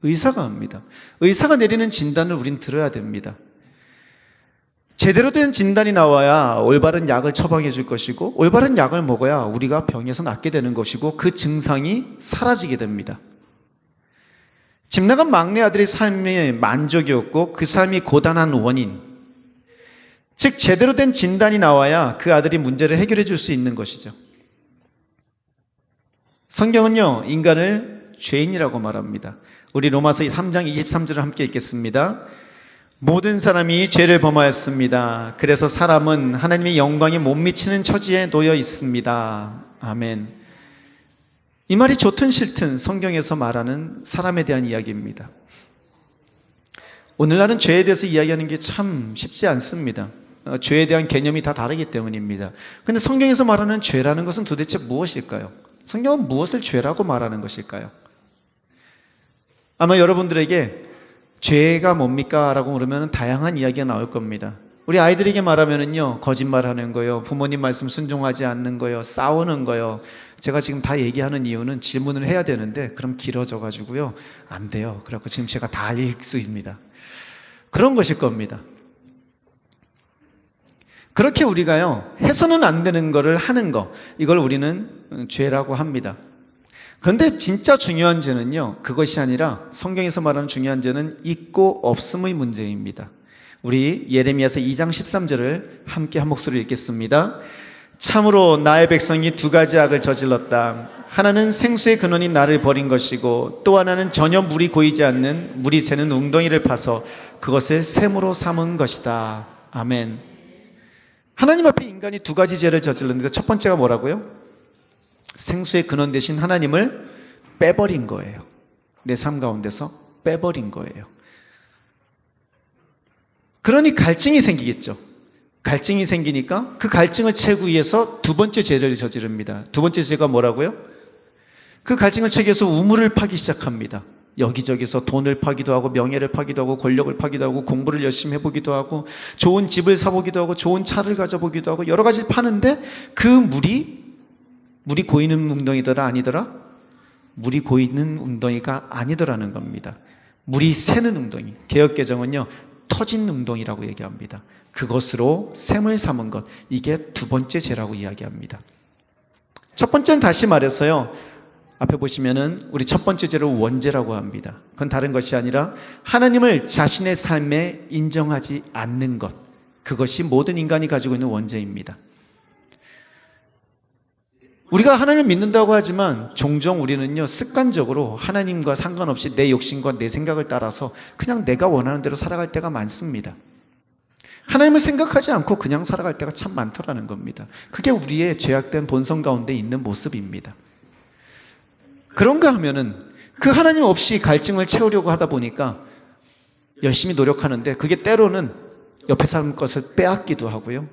의사가 합니다. 의사가 내리는 진단을 우린 들어야 됩니다. 제대로 된 진단이 나와야 올바른 약을 처방해 줄 것이고, 올바른 약을 먹어야 우리가 병에서 낫게 되는 것이고, 그 증상이 사라지게 됩니다. 집 나간 막내 아들의 삶의 만족이었고, 그 삶이 고단한 원인, 즉 제대로 된 진단이 나와야 그 아들이 문제를 해결해 줄 수 있는 것이죠. 성경은요, 인간을 죄인이라고 말합니다. 우리 로마서 3장 23절을 함께 읽겠습니다. 모든 사람이 죄를 범하였습니다. 그래서 사람은 하나님의 영광에 못 미치는 처지에 놓여 있습니다. 아멘. 이 말이 좋든 싫든 성경에서 말하는 사람에 대한 이야기입니다. 오늘날은 죄에 대해서 이야기하는 게 참 쉽지 않습니다. 죄에 대한 개념이 다 다르기 때문입니다. 그런데 성경에서 말하는 죄라는 것은 도대체 무엇일까요? 성경은 무엇을 죄라고 말하는 것일까요? 아마 여러분들에게 죄가 뭡니까? 라고 물으면 다양한 이야기가 나올 겁니다. 우리 아이들에게 말하면은요, 거짓말하는 거요, 부모님 말씀 순종하지 않는 거요, 싸우는 거요. 제가 지금 다 얘기하는 이유는 질문을 해야 되는데 그럼 길어져 가지고요, 안 돼요. 그래갖고 지금 제가 다 읽습니다. 그런 것일 겁니다. 그렇게 우리가요, 해서는 안 되는 거를 하는 거, 이걸 우리는 죄라고 합니다. 그런데 진짜 중요한 죄는요, 그것이 아니라 성경에서 말하는 중요한 죄는 있고 없음의 문제입니다. 우리 예레미야서 2장 13절을 함께 한 목소리로 읽겠습니다. 참으로 나의 백성이 두 가지 악을 저질렀다. 하나는 생수의 근원인 나를 버린 것이고, 또 하나는 전혀 물이 고이지 않는 물이 새는 웅덩이를 파서 그것을 샘으로 삼은 것이다. 아멘. 하나님 앞에 인간이 두 가지 죄를 저질렀는데, 첫 번째가 뭐라고요? 생수의 근원 대신 하나님을 빼버린 거예요. 내 삶 가운데서 빼버린 거예요. 그러니 갈증이 생기겠죠. 갈증이 생기니까 그 갈증을 채우기 위해서 두 번째 죄를 저지릅니다. 두 번째 죄가 뭐라고요? 그 갈증을 채우기 위해서 우물을 파기 시작합니다. 여기저기서 돈을 파기도 하고, 명예를 파기도 하고, 권력을 파기도 하고, 공부를 열심히 해보기도 하고, 좋은 집을 사보기도 하고, 좋은 차를 가져보기도 하고, 여러 가지 파는데 그 물이 고이는 웅덩이더라 아니더라? 물이 고이는 웅덩이가 아니더라는 겁니다. 물이 새는 웅덩이. 개역개정은요, 터진 웅덩이라고 얘기합니다. 그것으로 샘을 삼은 것, 이게 두 번째 죄라고 이야기합니다. 첫 번째는 다시 말해서요, 앞에 보시면은 우리 첫 번째 죄를 원죄라고 합니다. 그건 다른 것이 아니라 하나님을 자신의 삶에 인정하지 않는 것, 그것이 모든 인간이 가지고 있는 원죄입니다. 우리가 하나님을 믿는다고 하지만 종종 우리는요, 습관적으로 하나님과 상관없이 내 욕심과 내 생각을 따라서 그냥 내가 원하는 대로 살아갈 때가 많습니다. 하나님을 생각하지 않고 그냥 살아갈 때가 참 많더라는 겁니다. 그게 우리의 죄악된 본성 가운데 있는 모습입니다. 그런가 하면은 그 하나님 없이 갈증을 채우려고 하다 보니까 열심히 노력하는데 그게 때로는 옆에 사람 것을 빼앗기도 하고요,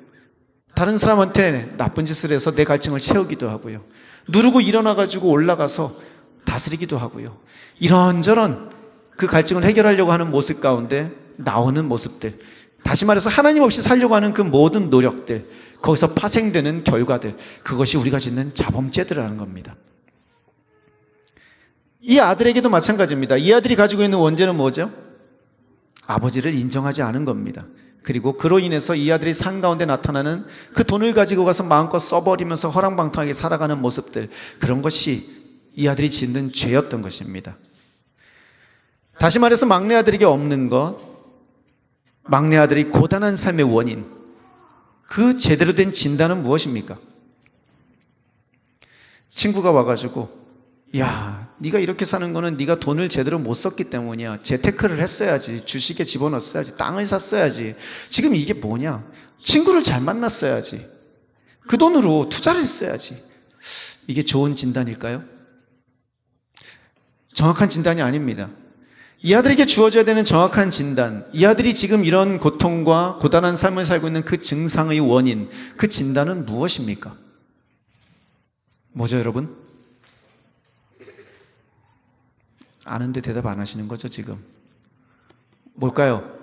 다른 사람한테 나쁜 짓을 해서 내 갈증을 채우기도 하고요, 누르고 일어나가지고 올라가서 다스리기도 하고요, 이런저런 그 갈증을 해결하려고 하는 모습 가운데 나오는 모습들, 다시 말해서 하나님 없이 살려고 하는 그 모든 노력들, 거기서 파생되는 결과들, 그것이 우리가 짓는 자범죄들이라는 겁니다. 이 아들에게도 마찬가지입니다. 이 아들이 가지고 있는 원죄는 뭐죠? 아버지를 인정하지 않은 겁니다. 그리고 그로 인해서 이 아들이 산 가운데 나타나는 그 돈을 가지고 가서 마음껏 써버리면서 허랑방탕하게 살아가는 모습들, 그런 것이 이 아들이 짓는 죄였던 것입니다. 다시 말해서 막내 아들에게 없는 것, 막내 아들이 고단한 삶의 원인, 그 제대로 된 진단은 무엇입니까? 친구가 와가지고, 야, 네가 이렇게 사는 거는 네가 돈을 제대로 못 썼기 때문이야. 재테크를 했어야지, 주식에 집어넣었어야지, 땅을 샀어야지. 지금 이게 뭐냐? 친구를 잘 만났어야지, 그 돈으로 투자를 했어야지. 이게 좋은 진단일까요? 정확한 진단이 아닙니다. 이 아들에게 주어져야 되는 정확한 진단, 이 아들이 지금 이런 고통과 고단한 삶을 살고 있는 그 증상의 원인, 그 진단은 무엇입니까? 뭐죠, 여러분? 아는데 대답 안 하시는 거죠, 지금? 뭘까요?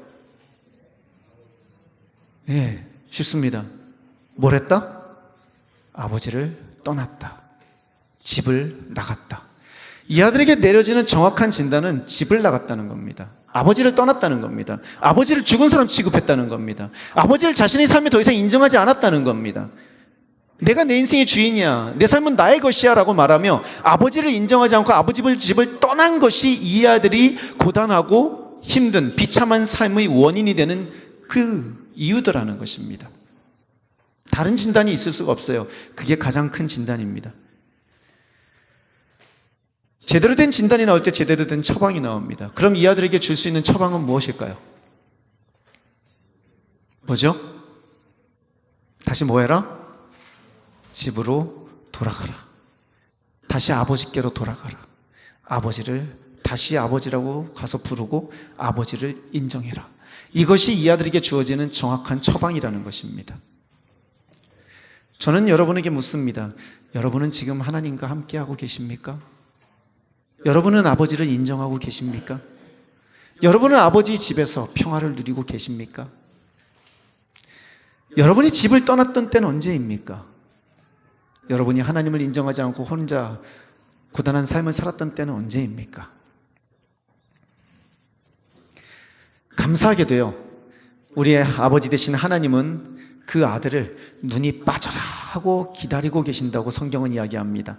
예, 쉽습니다. 뭘 했다? 아버지를 떠났다. 집을 나갔다. 이 아들에게 내려지는 정확한 진단은 집을 나갔다는 겁니다. 아버지를 떠났다는 겁니다. 아버지를 죽은 사람 취급했다는 겁니다. 아버지를 자신의 삶에 더 이상 인정하지 않았다는 겁니다. 내가 내 인생의 주인이야, 내 삶은 나의 것이야 라고 말하며 아버지를 인정하지 않고 아버지 집을 떠난 것이 이 아들이 고단하고 힘든 비참한 삶의 원인이 되는 그 이유더라는 것입니다. 다른 진단이 있을 수가 없어요. 그게 가장 큰 진단입니다. 제대로 된 진단이 나올 때 제대로 된 처방이 나옵니다. 그럼 이 아들에게 줄 수 있는 처방은 무엇일까요? 뭐죠? 다시 뭐 해라? 집으로 돌아가라. 다시 아버지께로 돌아가라. 아버지를 다시 아버지라고 가서 부르고 아버지를 인정해라. 이것이 이 아들에게 주어지는 정확한 처방이라는 것입니다. 저는 여러분에게 묻습니다. 여러분은 지금 하나님과 함께하고 계십니까? 여러분은 아버지를 인정하고 계십니까? 여러분은 아버지 집에서 평화를 누리고 계십니까? 여러분이 집을 떠났던 때는 언제입니까? 여러분이 하나님을 인정하지 않고 혼자 고단한 삶을 살았던 때는 언제입니까? 감사하게도요, 우리의 아버지 되신 하나님은 그 아들을 눈이 빠져라 하고 기다리고 계신다고 성경은 이야기합니다.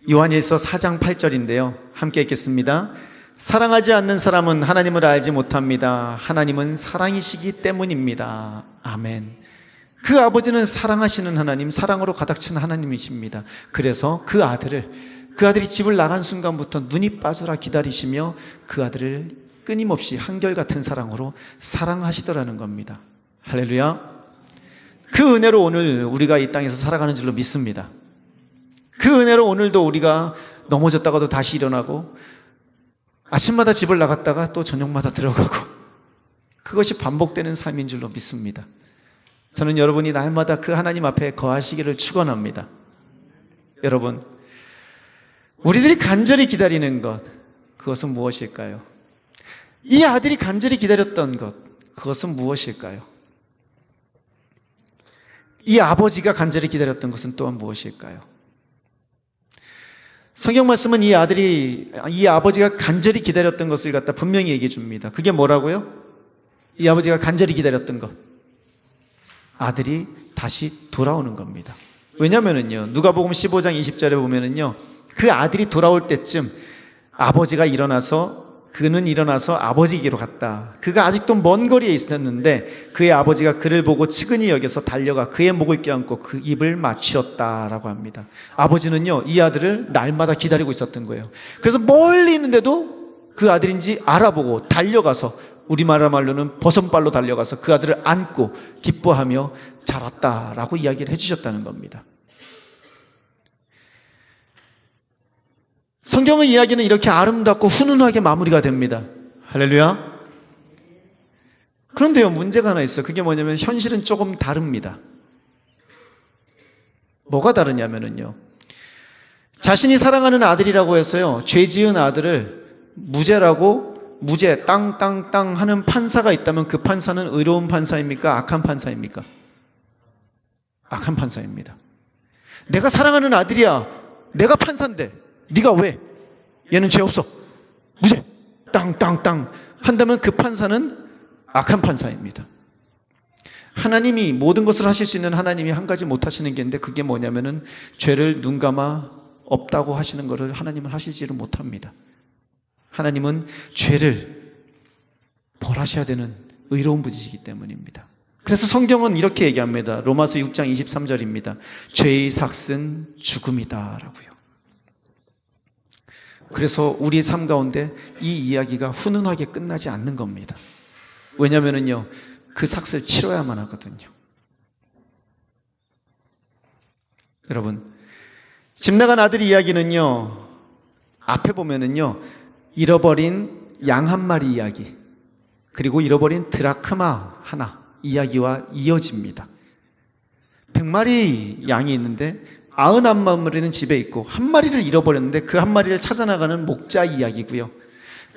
요한일서 4장 8절인데요. 함께 읽겠습니다. 사랑하지 않는 사람은 하나님을 알지 못합니다. 하나님은 사랑이시기 때문입니다. 아멘. 그 아버지는 사랑하시는 하나님, 사랑으로 가득 찬 하나님이십니다. 그래서 그 아들이 집을 나간 순간부터 눈이 빠져라 기다리시며 그 아들을 끊임없이 한결같은 사랑으로 사랑하시더라는 겁니다. 할렐루야. 그 은혜로 오늘 우리가 이 땅에서 살아가는 줄로 믿습니다. 그 은혜로 오늘도 우리가 넘어졌다가도 다시 일어나고 아침마다 집을 나갔다가 또 저녁마다 들어가고 그것이 반복되는 삶인 줄로 믿습니다. 저는 여러분이 날마다 그 하나님 앞에 거하시기를 축원합니다. 여러분, 우리들이 간절히 기다리는 것, 그것은 무엇일까요? 이 아들이 간절히 기다렸던 것, 그것은 무엇일까요? 이 아버지가 간절히 기다렸던 것은 또한 무엇일까요? 성경 말씀은 이 아버지가 간절히 기다렸던 것을 갖다 분명히 얘기해 줍니다. 그게 뭐라고요? 이 아버지가 간절히 기다렸던 것, 아들이 다시 돌아오는 겁니다. 왜냐면은요, 누가복음 15장 20절에 보면은요, 그 아들이 돌아올 때쯤 그는 일어나서 아버지에게로 갔다. 그가 아직도 먼 거리에 있었는데 그의 아버지가 그를 보고 측은히 여겨서 달려가 그의 목을 껴안고 그 입을 맞추었다라고 합니다. 아버지는요, 이 아들을 날마다 기다리고 있었던 거예요. 그래서 멀리 있는데도 그 아들인지 알아보고 달려가서, 우리나라 말로는 버선발로 달려가서 그 아들을 안고 기뻐하며 자랐다라고 이야기를 해주셨다는 겁니다. 성경의 이야기는 이렇게 아름답고 훈훈하게 마무리가 됩니다. 할렐루야. 그런데요, 문제가 하나 있어요. 그게 뭐냐면 현실은 조금 다릅니다. 뭐가 다르냐면요, 자신이 사랑하는 아들이라고 해서요, 죄 지은 아들을 무죄 땅땅땅 하는 판사가 있다면 그 판사는 의로운 판사입니까? 악한 판사입니까? 악한 판사입니다. 내가 사랑하는 아들이야, 내가 판사인데 네가 왜? 얘는 죄 없어, 무죄 땅땅땅 한다면 그 판사는 악한 판사입니다. 하나님이 모든 것을 하실 수 있는 하나님이 한 가지 못 하시는 게 있는데, 그게 뭐냐면은 죄를 눈 감아 없다고 하시는 것을 하나님은 하시지를 못합니다. 하나님은 죄를 벌하셔야 되는 의로운 분이시기 때문입니다. 그래서 성경은 이렇게 얘기합니다. 로마서 6장 23절입니다. 죄의 삭은 죽음이다 라고요. 그래서 우리의 삶 가운데 이 이야기가 훈훈하게 끝나지 않는 겁니다. 왜냐면은요, 그 삭을 치러야만 하거든요. 여러분, 집 나간 아들 이야기는요, 앞에 보면은요, 잃어버린 양 한 마리 이야기, 그리고 잃어버린 드라크마 하나 이야기와 이어집니다. 100마리 양이 있는데 99마리는 집에 있고 한 마리를 잃어버렸는데 그 한 마리를 찾아나가는 목자 이야기고요.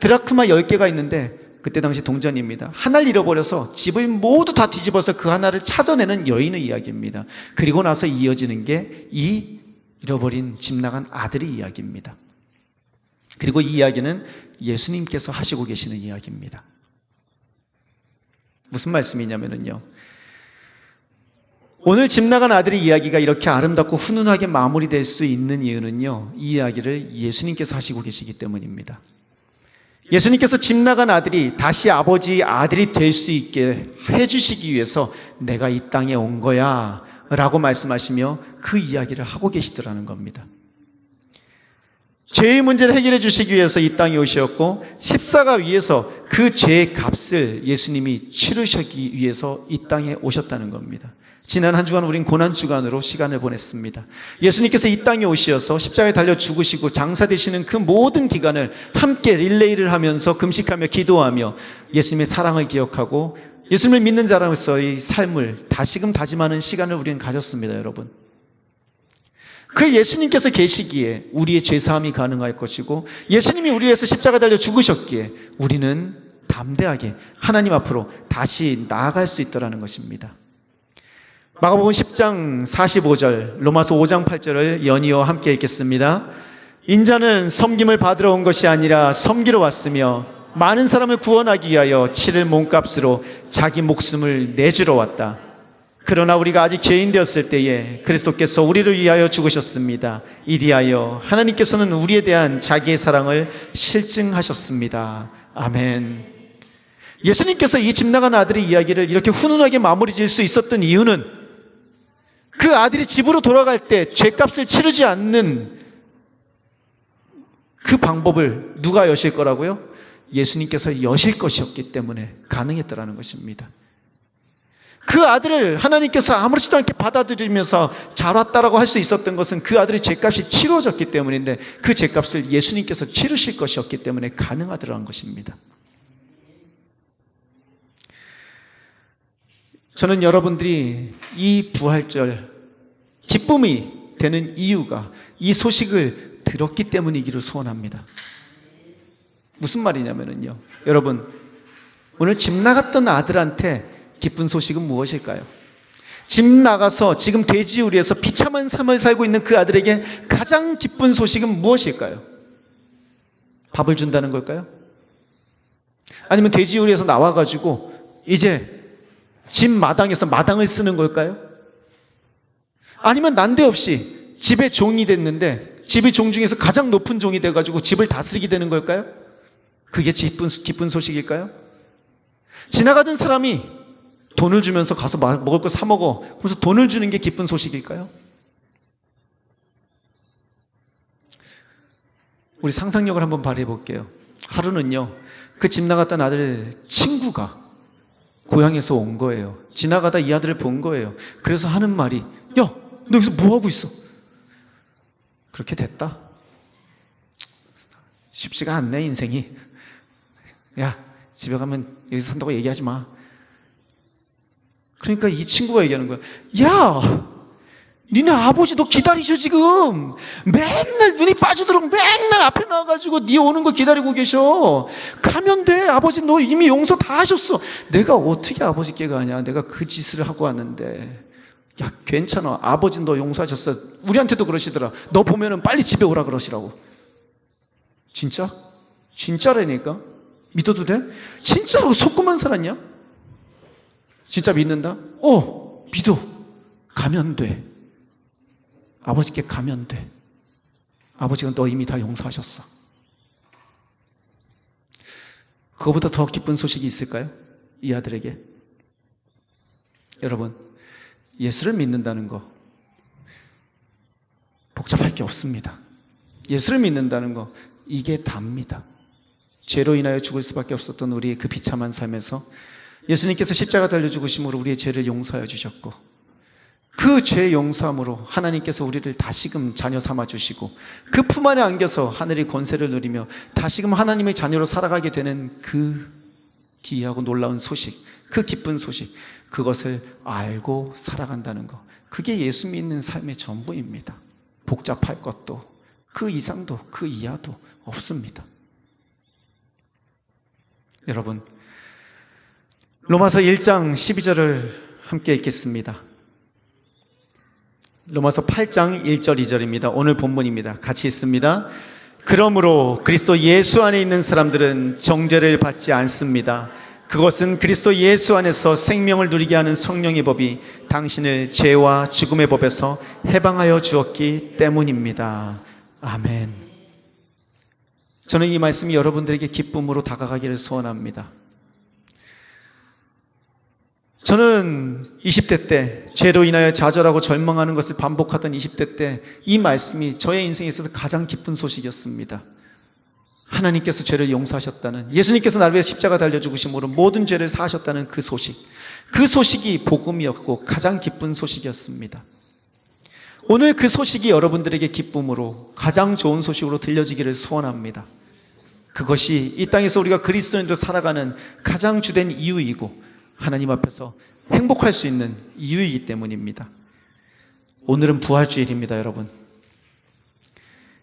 드라크마 10개가 있는데 그때 당시 동전입니다. 하나를 잃어버려서 집을 모두 다 뒤집어서 그 하나를 찾아내는 여인의 이야기입니다. 그리고 나서 이어지는 게 이 잃어버린 집 나간 아들의 이야기입니다. 그리고 이 이야기는 예수님께서 하시고 계시는 이야기입니다. 무슨 말씀이냐면요, 오늘 집 나간 아들의 이야기가 이렇게 아름답고 훈훈하게 마무리될 수 있는 이유는요, 이 이야기를 예수님께서 하시고 계시기 때문입니다. 예수님께서 집 나간 아들이 다시 아버지의 아들이 될 수 있게 해주시기 위해서 내가 이 땅에 온 거야 라고 말씀하시며 그 이야기를 하고 계시더라는 겁니다. 죄의 문제를 해결해 주시기 위해서 이 땅에 오셨고, 십자가 위에서 그 죄의 값을 예수님이 치르시기 위해서 이 땅에 오셨다는 겁니다. 지난 한 주간 우린 고난주간으로 시간을 보냈습니다. 예수님께서 이 땅에 오셔서 십자가에 달려 죽으시고 장사되시는 그 모든 기간을 함께 릴레이를 하면서 금식하며 기도하며 예수님의 사랑을 기억하고 예수님을 믿는 자로서의 삶을 다시금 다짐하는 시간을 우리는 가졌습니다, 여러분. 그 예수님께서 계시기에 우리의 죄사함이 가능할 것이고, 예수님이 우리 위해서 십자가 달려 죽으셨기에 우리는 담대하게 하나님 앞으로 다시 나아갈 수 있더라는 것입니다. 마가복음 10장 45절, 로마서 5장 8절을 연이어 함께 읽겠습니다. 인자는 섬김을 받으러 온 것이 아니라 섬기러 왔으며 많은 사람을 구원하기 위하여 치를 몸값으로 자기 목숨을 내주러 왔다. 그러나 우리가 아직 죄인 되었을 때에 그리스도께서 우리를 위하여 죽으셨습니다. 이리하여 하나님께서는 우리에 대한 자기의 사랑을 실증하셨습니다. 아멘. 예수님께서 이 집 나간 아들의 이야기를 이렇게 훈훈하게 마무리 지을 수 있었던 이유는 그 아들이 집으로 돌아갈 때 죄값을 치르지 않는 그 방법을 누가 여실 거라고요? 예수님께서 여실 것이었기 때문에 가능했더라는 것입니다. 그 아들을 하나님께서 아무렇지도 않게 받아들이면서 잘 왔다라고 할 수 있었던 것은 그 아들의 죄값이 치러졌기 때문인데, 그 죄값을 예수님께서 치르실 것이었기 때문에 가능하더라는 것입니다. 저는 여러분들이 이 부활절 기쁨이 되는 이유가 이 소식을 들었기 때문이기를 소원합니다. 무슨 말이냐면요, 여러분, 오늘 집 나갔던 아들한테 기쁜 소식은 무엇일까요? 집 나가서 지금 돼지우리에서 비참한 삶을 살고 있는 그 아들에게 가장 기쁜 소식은 무엇일까요? 밥을 준다는 걸까요? 아니면 돼지우리에서 나와가지고 이제 집 마당에서 마당을 쓰는 걸까요? 아니면 난데없이 집의 종이 됐는데 집의 종 중에서 가장 높은 종이 돼가지고 집을 다스리게 되는 걸까요? 그게 기쁜 소식일까요? 지나가던 사람이 돈을 주면서 가서 먹을 거 사 먹어, 그래서 돈을 주는 게 기쁜 소식일까요? 우리 상상력을 한번 발휘해 볼게요. 하루는요, 그 집 나갔던 아들 친구가 고향에서 온 거예요. 지나가다 이 아들을 본 거예요. 그래서 하는 말이, 야, 너 여기서 뭐 하고 있어? 그렇게 됐다. 쉽지가 않네, 인생이. 야, 집에 가면 여기서 산다고 얘기하지 마. 그러니까 이 친구가 얘기하는 거야. 야, 니네 아버지 너 기다리셔 지금. 맨날 눈이 빠지도록 맨날 앞에 나와가지고 니 오는 거 기다리고 계셔. 가면 돼. 아버지 너 이미 용서 다 하셨어. 내가 어떻게 아버지께 가냐. 내가 그 짓을 하고 왔는데. 야, 괜찮아. 아버지 너 용서하셨어. 우리한테도 그러시더라. 너 보면은 빨리 집에 오라 그러시라고. 진짜? 진짜라니까? 믿어도 돼? 진짜로 속고만 살았냐? 진짜 믿는다? 믿어. 가면 돼. 아버지께 가면 돼. 아버지가 너 이미 다 용서하셨어. 그거보다 더 기쁜 소식이 있을까요? 이 아들에게. 여러분, 예수를 믿는다는 거 복잡할 게 없습니다. 예수를 믿는다는 거 이게 답니다. 죄로 인하여 죽을 수밖에 없었던 우리의 그 비참한 삶에서 예수님께서 십자가 달려 죽으심으로 우리의 죄를 용서해 주셨고, 그 죄 용서함으로 하나님께서 우리를 다시금 자녀 삼아 주시고, 그 품 안에 안겨서 하늘의 권세를 누리며 다시금 하나님의 자녀로 살아가게 되는 그 기이하고 놀라운 소식, 그 기쁜 소식, 그것을 알고 살아간다는 것, 그게 예수 믿는 삶의 전부입니다. 복잡할 것도 그 이상도 그 이하도 없습니다. 여러분, 로마서 1장 12절을 함께 읽겠습니다. 로마서 8장 1절 2절입니다. 오늘 본문입니다. 같이 읽습니다. 그러므로 그리스도 예수 안에 있는 사람들은 정죄를 받지 않습니다. 그것은 그리스도 예수 안에서 생명을 누리게 하는 성령의 법이 당신을 죄와 죽음의 법에서 해방하여 주었기 때문입니다. 아멘. 저는 이 말씀이 여러분들에게 기쁨으로 다가가기를 소원합니다. 저는 20대 때 죄로 인하여 좌절하고 절망하는 것을 반복하던 20대 때 이 말씀이 저의 인생에 있어서 가장 기쁜 소식이었습니다. 하나님께서 죄를 용서하셨다는, 예수님께서 나를 위해 십자가 달려 죽으심으로 모든 죄를 사하셨다는 그 소식, 그 소식이 복음이었고 가장 기쁜 소식이었습니다. 오늘 그 소식이 여러분들에게 기쁨으로 가장 좋은 소식으로 들려지기를 소원합니다. 그것이 이 땅에서 우리가 그리스도인으로 살아가는 가장 주된 이유이고 하나님 앞에서 행복할 수 있는 이유이기 때문입니다. 오늘은 부활주일입니다, 여러분.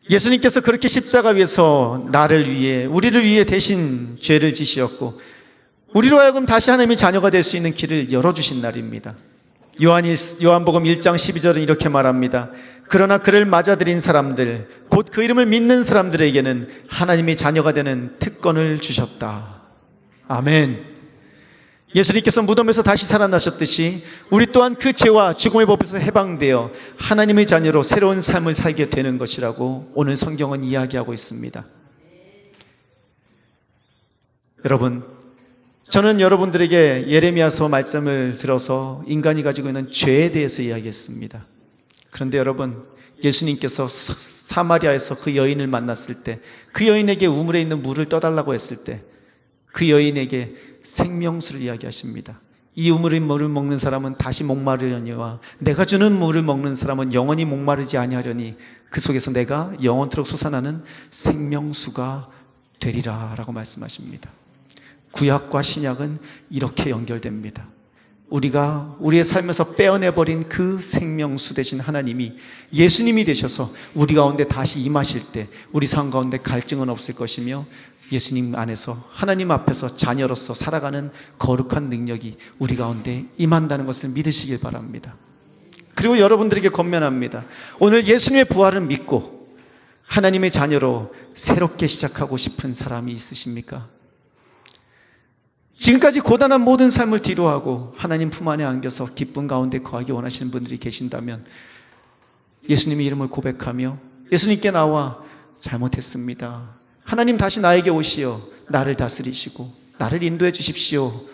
예수님께서 그렇게 십자가 위에서 나를 위해, 우리를 위해 대신 죄를 지시었고 우리로 하여금 다시 하나님의 자녀가 될 수 있는 길을 열어주신 날입니다. 요한복음 1장 12절은 이렇게 말합니다. 그러나 그를 맞아들인 사람들, 곧 그 이름을 믿는 사람들에게는 하나님의 자녀가 되는 특권을 주셨다. 아멘. 예수님께서 무덤에서 다시 살아나셨듯이 우리 또한 그 죄와 죽음의 법에서 해방되어 하나님의 자녀로 새로운 삶을 살게 되는 것이라고 오늘 성경은 이야기하고 있습니다. 여러분, 저는 여러분들에게 예레미야서 말씀을 들어서 인간이 가지고 있는 죄에 대해서 이야기했습니다. 그런데 여러분, 예수님께서 사마리아에서 그 여인을 만났을 때, 그 여인에게 우물에 있는 물을 떠달라고 했을 때 그 여인에게 생명수를 이야기하십니다. 이 우물의 물을 먹는 사람은 다시 목마르려니와 내가 주는 물을 먹는 사람은 영원히 목마르지 아니하려니 그 속에서 내가 영원토록 솟아나는 생명수가 되리라 라고 말씀하십니다. 구약과 신약은 이렇게 연결됩니다. 우리가 우리의 삶에서 빼어내버린 그 생명수 되신 하나님이 예수님이 되셔서 우리 가운데 다시 임하실 때 우리 삶 가운데 갈증은 없을 것이며 예수님 안에서 하나님 앞에서 자녀로서 살아가는 거룩한 능력이 우리 가운데 임한다는 것을 믿으시길 바랍니다. 그리고 여러분들에게 권면합니다. 오늘 예수님의 부활을 믿고 하나님의 자녀로 새롭게 시작하고 싶은 사람이 있으십니까? 지금까지 고단한 모든 삶을 뒤로하고 하나님 품 안에 안겨서 기쁨 가운데 거하기 원하시는 분들이 계신다면 예수님의 이름을 고백하며 예수님께 나와 잘못했습니다. 하나님 다시 나에게 오시어 나를 다스리시고 나를 인도해 주십시오.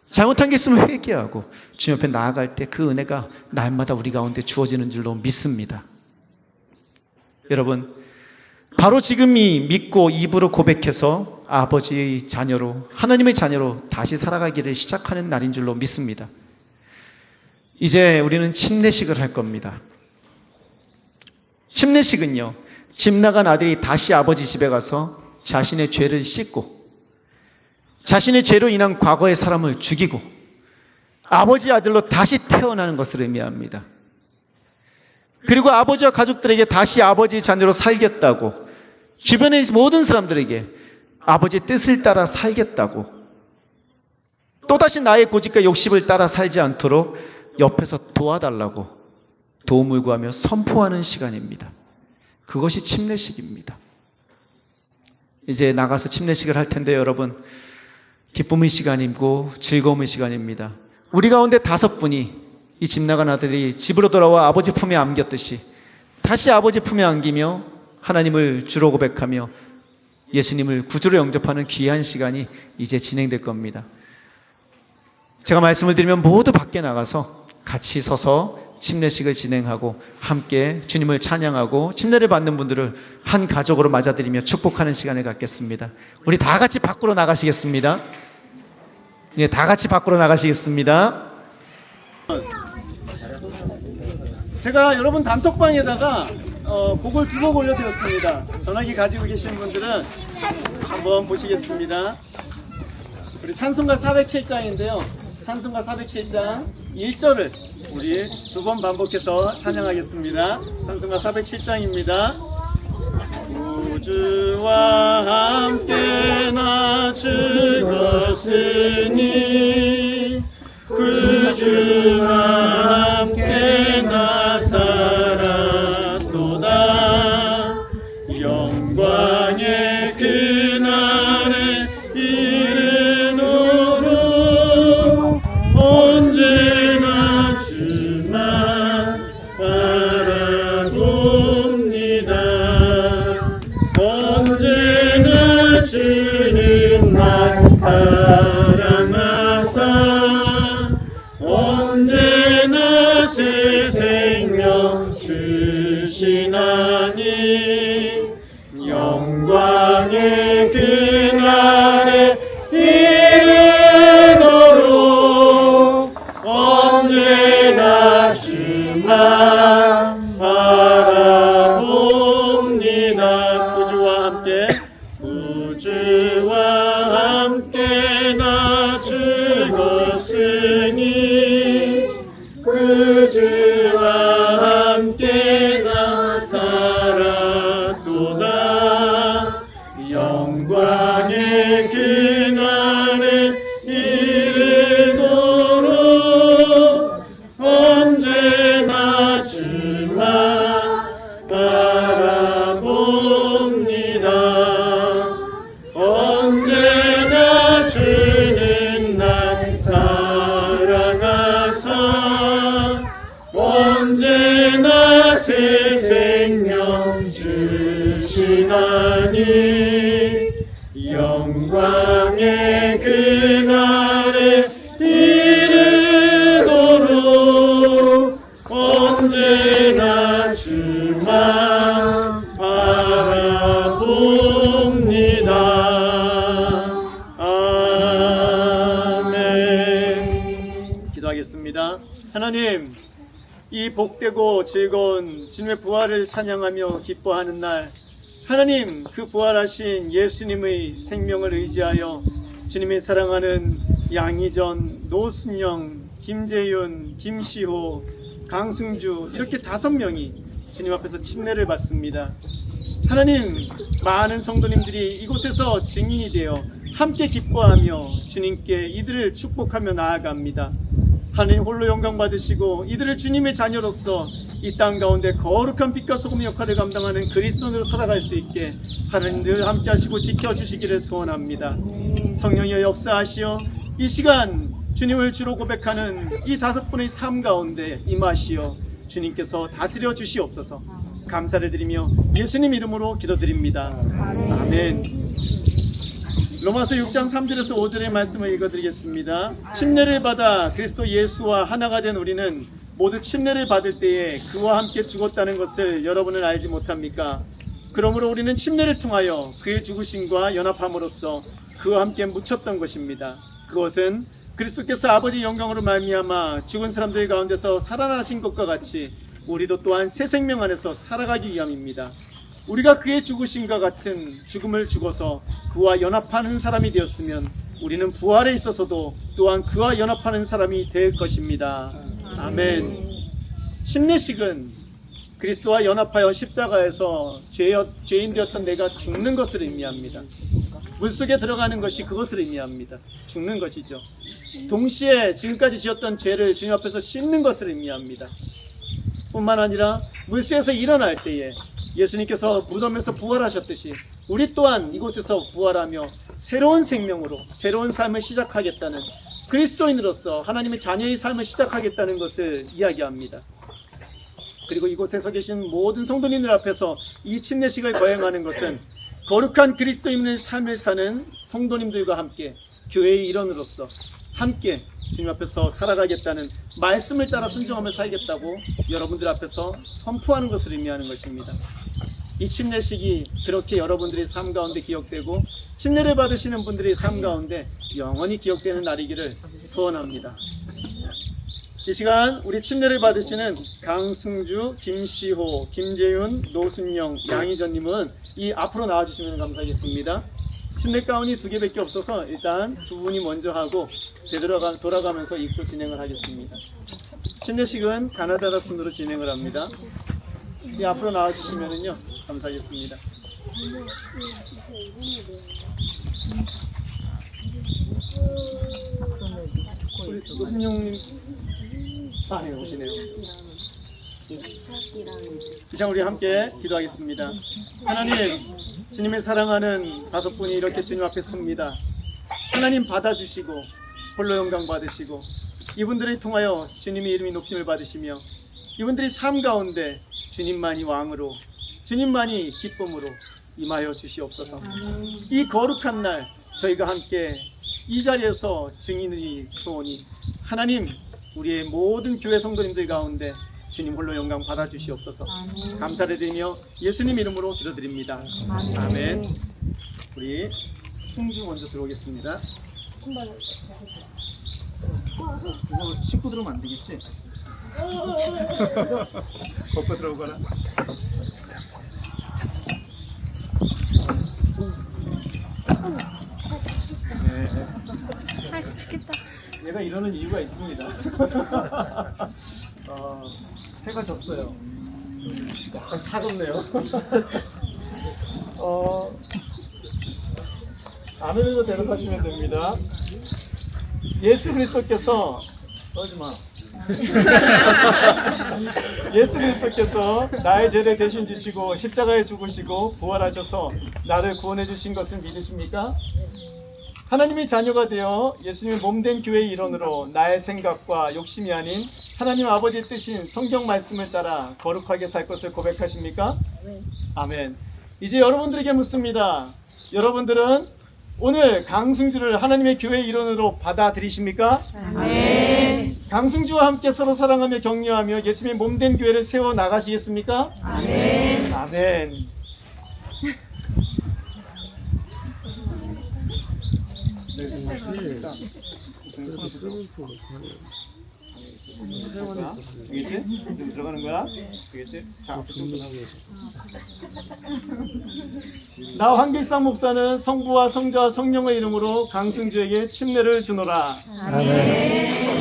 잘못한 게 있으면 회개하고 주님 옆에 나아갈 때 그 은혜가 날마다 우리 가운데 주어지는 줄로 믿습니다. 여러분, 바로 지금이 믿고 입으로 고백해서 아버지의 자녀로, 하나님의 자녀로 다시 살아가기를 시작하는 날인 줄로 믿습니다. 이제 우리는 침례식을 할 겁니다. 침례식은요, 집 나간 아들이 다시 아버지 집에 가서 자신의 죄를 씻고 자신의 죄로 인한 과거의 사람을 죽이고 아버지의 아들로 다시 태어나는 것을 의미합니다. 그리고 아버지와 가족들에게 다시 아버지의 자녀로 살겠다고, 주변의 모든 사람들에게 아버지의 뜻을 따라 살겠다고, 또다시 나의 고집과 욕심을 따라 살지 않도록 옆에서 도와달라고 도움을 구하며 선포하는 시간입니다. 그것이 침례식입니다. 이제 나가서 침례식을 할 텐데 여러분, 기쁨의 시간이고 즐거움의 시간입니다. 우리 가운데 5분이 이 집 나간 아들이 집으로 돌아와 아버지 품에 안겼듯이 다시 아버지 품에 안기며 하나님을 주로 고백하며 예수님을 구주로 영접하는 귀한 시간이 이제 진행될 겁니다. 제가 말씀을 드리면 모두 밖에 나가서 같이 서서 침례식을 진행하고 함께 주님을 찬양하고 침례를 받는 분들을 한 가족으로 맞아들이며 축복하는 시간을 갖겠습니다. 우리 다 같이 밖으로 나가시겠습니다. 예, 다 같이 밖으로 나가시겠습니다. 제가 여러분 단톡방에다가 곡을 2곡 올려드렸습니다. 전화기 가지고 계시는 분들은 한번 보시겠습니다. 우리 찬송가 407장인데요. 찬송가 407장 1절을 우리 2번 반복해서 찬양하겠습니다. 찬송가 407장입니다. 주와 함께 나 죽었으니 그 주와 함께 나 살았도다. 영광의 그날에 이르도록 언제나 주만 바라봅니다. 언제나 주는 날 사랑하사 언제나 새 생명 주시나니 영광의 그날에 이르도록 언제나 주만 바라봅니다. 구주와 함께 구주와 함께 나 죽었으니 구주와 함께 나 살았도다. 영광의 그날에 이르도록 언제나 주만 바라봅니다. 언제나 주는 날 사랑하사 언제나 새 생명 주시나니 영광의 그날에 이르도록 언제나 주만 바라봅니다. 아멘. 기도하겠습니다. 하나님, 이 복되고 즐거운 주님의 부활을 찬양하며 기뻐하는 날, 하나님 그 부활하신 예수님의 생명을 의지하여 주님이 사랑하는 양희전, 노순영, 김재윤, 김시호, 강승주 이렇게 5명이 주님 앞에서 침례를 받습니다. 하나님, 많은 성도님들이 이곳에서 증인이 되어 함께 기뻐하며 주님께 이들을 축복하며 나아갑니다. 하나님 홀로 영광 받으시고 이들을 주님의 자녀로서 이 땅 가운데 거룩한 빛과 소금의 역할을 감당하는 그리스도인으로 살아갈 수 있게 하나님 늘 함께 하시고 지켜주시기를 소원합니다. 성령이여 역사하시어 이 시간 주님을 주로 고백하는 이 5분의 삶 가운데 임하시어 주님께서 다스려 주시옵소서. 감사를 드리며 예수님 이름으로 기도드립니다. 아멘. 로마서 6장 3절에서 5절의 말씀을 읽어드리겠습니다. 침례를 받아 그리스도 예수와 하나가 된 우리는 모두 침례를 받을 때에 그와 함께 죽었다는 것을 여러분은 알지 못합니까? 그러므로 우리는 침례를 통하여 그의 죽으심과 연합함으로써 그와 함께 묻혔던 것입니다. 그것은 그리스도께서 아버지 영광으로 말미암아 죽은 사람들 가운데서 살아나신 것과 같이 우리도 또한 새 생명 안에서 살아가기 위함입니다. 우리가 그의 죽으심과 같은 죽음을 죽어서 그와 연합하는 사람이 되었으면 우리는 부활에 있어서도 또한 그와 연합하는 사람이 될 것입니다. 아멘. 침례식은 그리스도와 연합하여 십자가에서 죄인 되었던 내가 죽는 것을 의미합니다. 물속에 들어가는 것이 그것을 의미합니다. 죽는 것이죠. 동시에 지금까지 지었던 죄를 주님 앞에서 씻는 것을 의미합니다. 뿐만 아니라 물속에서 일어날 때에 예수님께서 무덤에서 부활하셨듯이 우리 또한 이곳에서 부활하며 새로운 생명으로 새로운 삶을 시작하겠다는, 그리스도인으로서 하나님의 자녀의 삶을 시작하겠다는 것을 이야기합니다. 그리고 이곳에서 계신 모든 성도님들 앞에서 이 침례식을 거행하는 것은 거룩한 그리스도인의 삶을 사는 성도님들과 함께 교회의 일원으로서 함께 주님 앞에서 살아가겠다는, 말씀을 따라 순종하며 살겠다고 여러분들 앞에서 선포하는 것을 의미하는 것입니다. 이 침례식이 그렇게 여러분들의 삶 가운데 기억되고 침례를 받으시는 분들의 삶 가운데 영원히 기억되는 날이기를 소원합니다. 이 시간 우리 침례를 받으시는 강승주, 김시호, 김재윤, 노순영, 양희전님은 이 앞으로 나와주시면 감사하겠습니다. 침례 가운이 2개밖에 없어서 일단 2분이 먼저 하고 돌아가면서 입고 진행을 하겠습니다. 침례식은 가나다라 순으로 진행을 합니다. 이 앞으로 나와주시면요 감사하겠습니다. 우리 노순영님 네, 오시네요. 이상 우리 함께 기도하겠습니다. 하나님, 주님의 사랑하는 5분이 이렇게 주님 앞에 섭니다. 하나님 받아주시고 홀로 영광 받으시고 이분들을 통하여 주님의 이름이 높임을 받으시며 이분들이 삶 가운데 주님만이 왕으로 주님만이 기쁨으로 임하여 주시옵소서. 이 거룩한 날 저희가 함께 이 자리에서 증인이 소원이 하나님 우리의 모든 교회 성도님들 가운데 주님 홀로 영광 받아주시옵소서. 감사를 드리며 예수님 이름으로 기도드립니다. 아멘. 우리 승주 먼저 들어오겠습니다. 이거 신고 들어오면 안 되겠지? 벗고 들어오거나. 네. 얘가 이러는 이유가 있습니다. 해가 졌어요. 약간 차갑네요. 아멘으로 대답하시면 됩니다. 예수 그리스도께서 떨지마. 예수 그리스도께서 나의 죄를 대신 지시고 십자가에 죽으시고 부활하셔서 나를 구원해 주신 것을 믿으십니까? 하나님의 자녀가 되어 예수님의 몸된 교회의 일원으로 나의 생각과 욕심이 아닌 하나님 아버지의 뜻인 성경 말씀을 따라 거룩하게 살 것을 고백하십니까? 아멘. 이제 여러분들에게 묻습니다. 여러분들은 오늘 강승주를 하나님의 교회의 일원으로 받아들이십니까? 아멘. 강승주와 함께 서로 사랑하며 격려하며 예수님의 몸된 교회를 세워 나가시겠습니까? 아멘. 아멘. 네, 알겠지? 좀 들어가는 거야? 알겠지? 자, 나 황길상 목사는 성부와 성자와 성령의 이름으로 강승주에게 침례를 주노라. 아멘.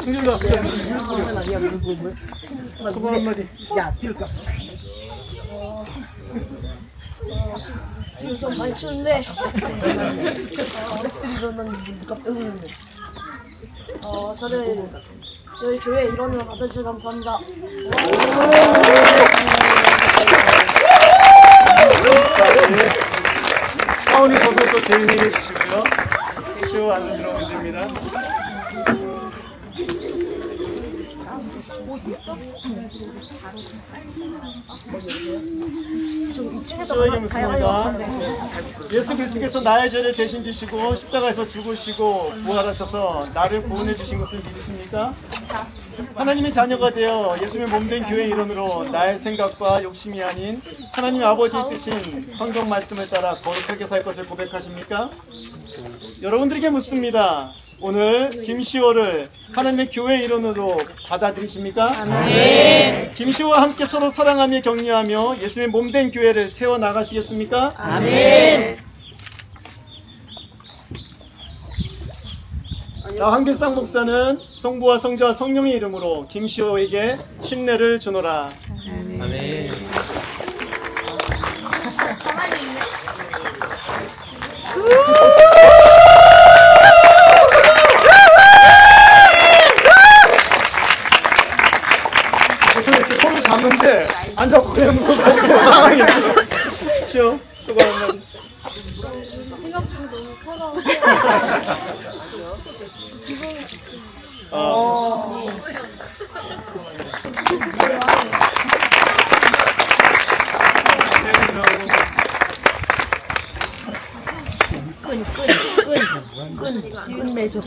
승준아, 소감 한마디. 야, 들까? 지금 좀 많이 추운데 저를 저희 교회 일원으로 받아주셔서 감사합니다. 가운이 벗어서 제인에게 주시고요. 시오 안으로 들어오면 됩니다. 시오에게 묻습니다. 예수 그리스도께서 나의 죄를 대신 지시고 십자가에서 죽으시고 부활하셔서 나를 구원해 주신 것을 믿으십니까? 하나님의 자녀가 되어 예수님의 몸된 교회의 일원으로 나의 생각과 욕심이 아닌 하나님 아버지의 뜻인 성경 말씀을 따라 거룩하게 살 것을 고백하십니까? 여러분들에게 묻습니다. 오늘 김시호를 하나님의 교회 일원으로 받아들이십니까? 아멘. 김시호와 함께 서로 사랑하며 격려하며 예수님의 몸된 교회를 세워 나가시겠습니까? 아멘. 나 황길상 목사는 성부와 성자와 성령의 이름으로 김시호에게 침례를 주노라. 아멘. 손을 잡는데 안 잡고 그냥 누워가지고 당황했어요. 시오, 수고 한마디. 생각보다 너무 차가워. 끝내줘.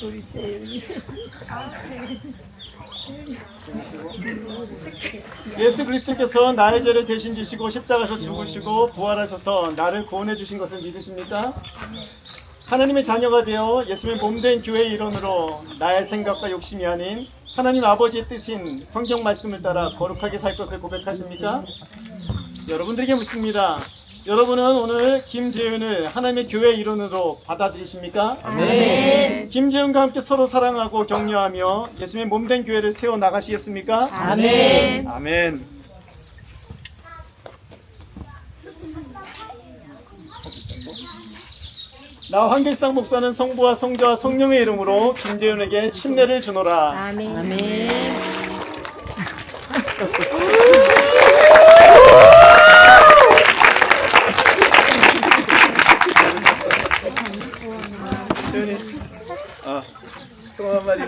우리 재윤이 예수 그리스도께서 나의 죄를 대신 지시고 십자가에서 죽으시고 부활하셔서 나를 구원해 주신 것을 믿으십니까? 하나님의 자녀가 되어 예수님의 몸된 교회의 일원으로 나의 생각과 욕심이 아닌 하나님 아버지의 뜻인 성경 말씀을 따라 거룩하게 살 것을 고백하십니까? 여러분들에게 묻습니다. 여러분은 오늘 김재윤을 하나님의 교회의 일원으로 받아들이십니까? 아멘. 김재윤과 함께 서로 사랑하고 격려하며 예수님의 몸된 교회를 세워 나가시겠습니까? 아멘. 아멘. 나 황길상 목사는 성부와 성자와 성령의 이름으로 김재윤에게 침례를 주노라. 아멘. 재윤이, 또 한마디.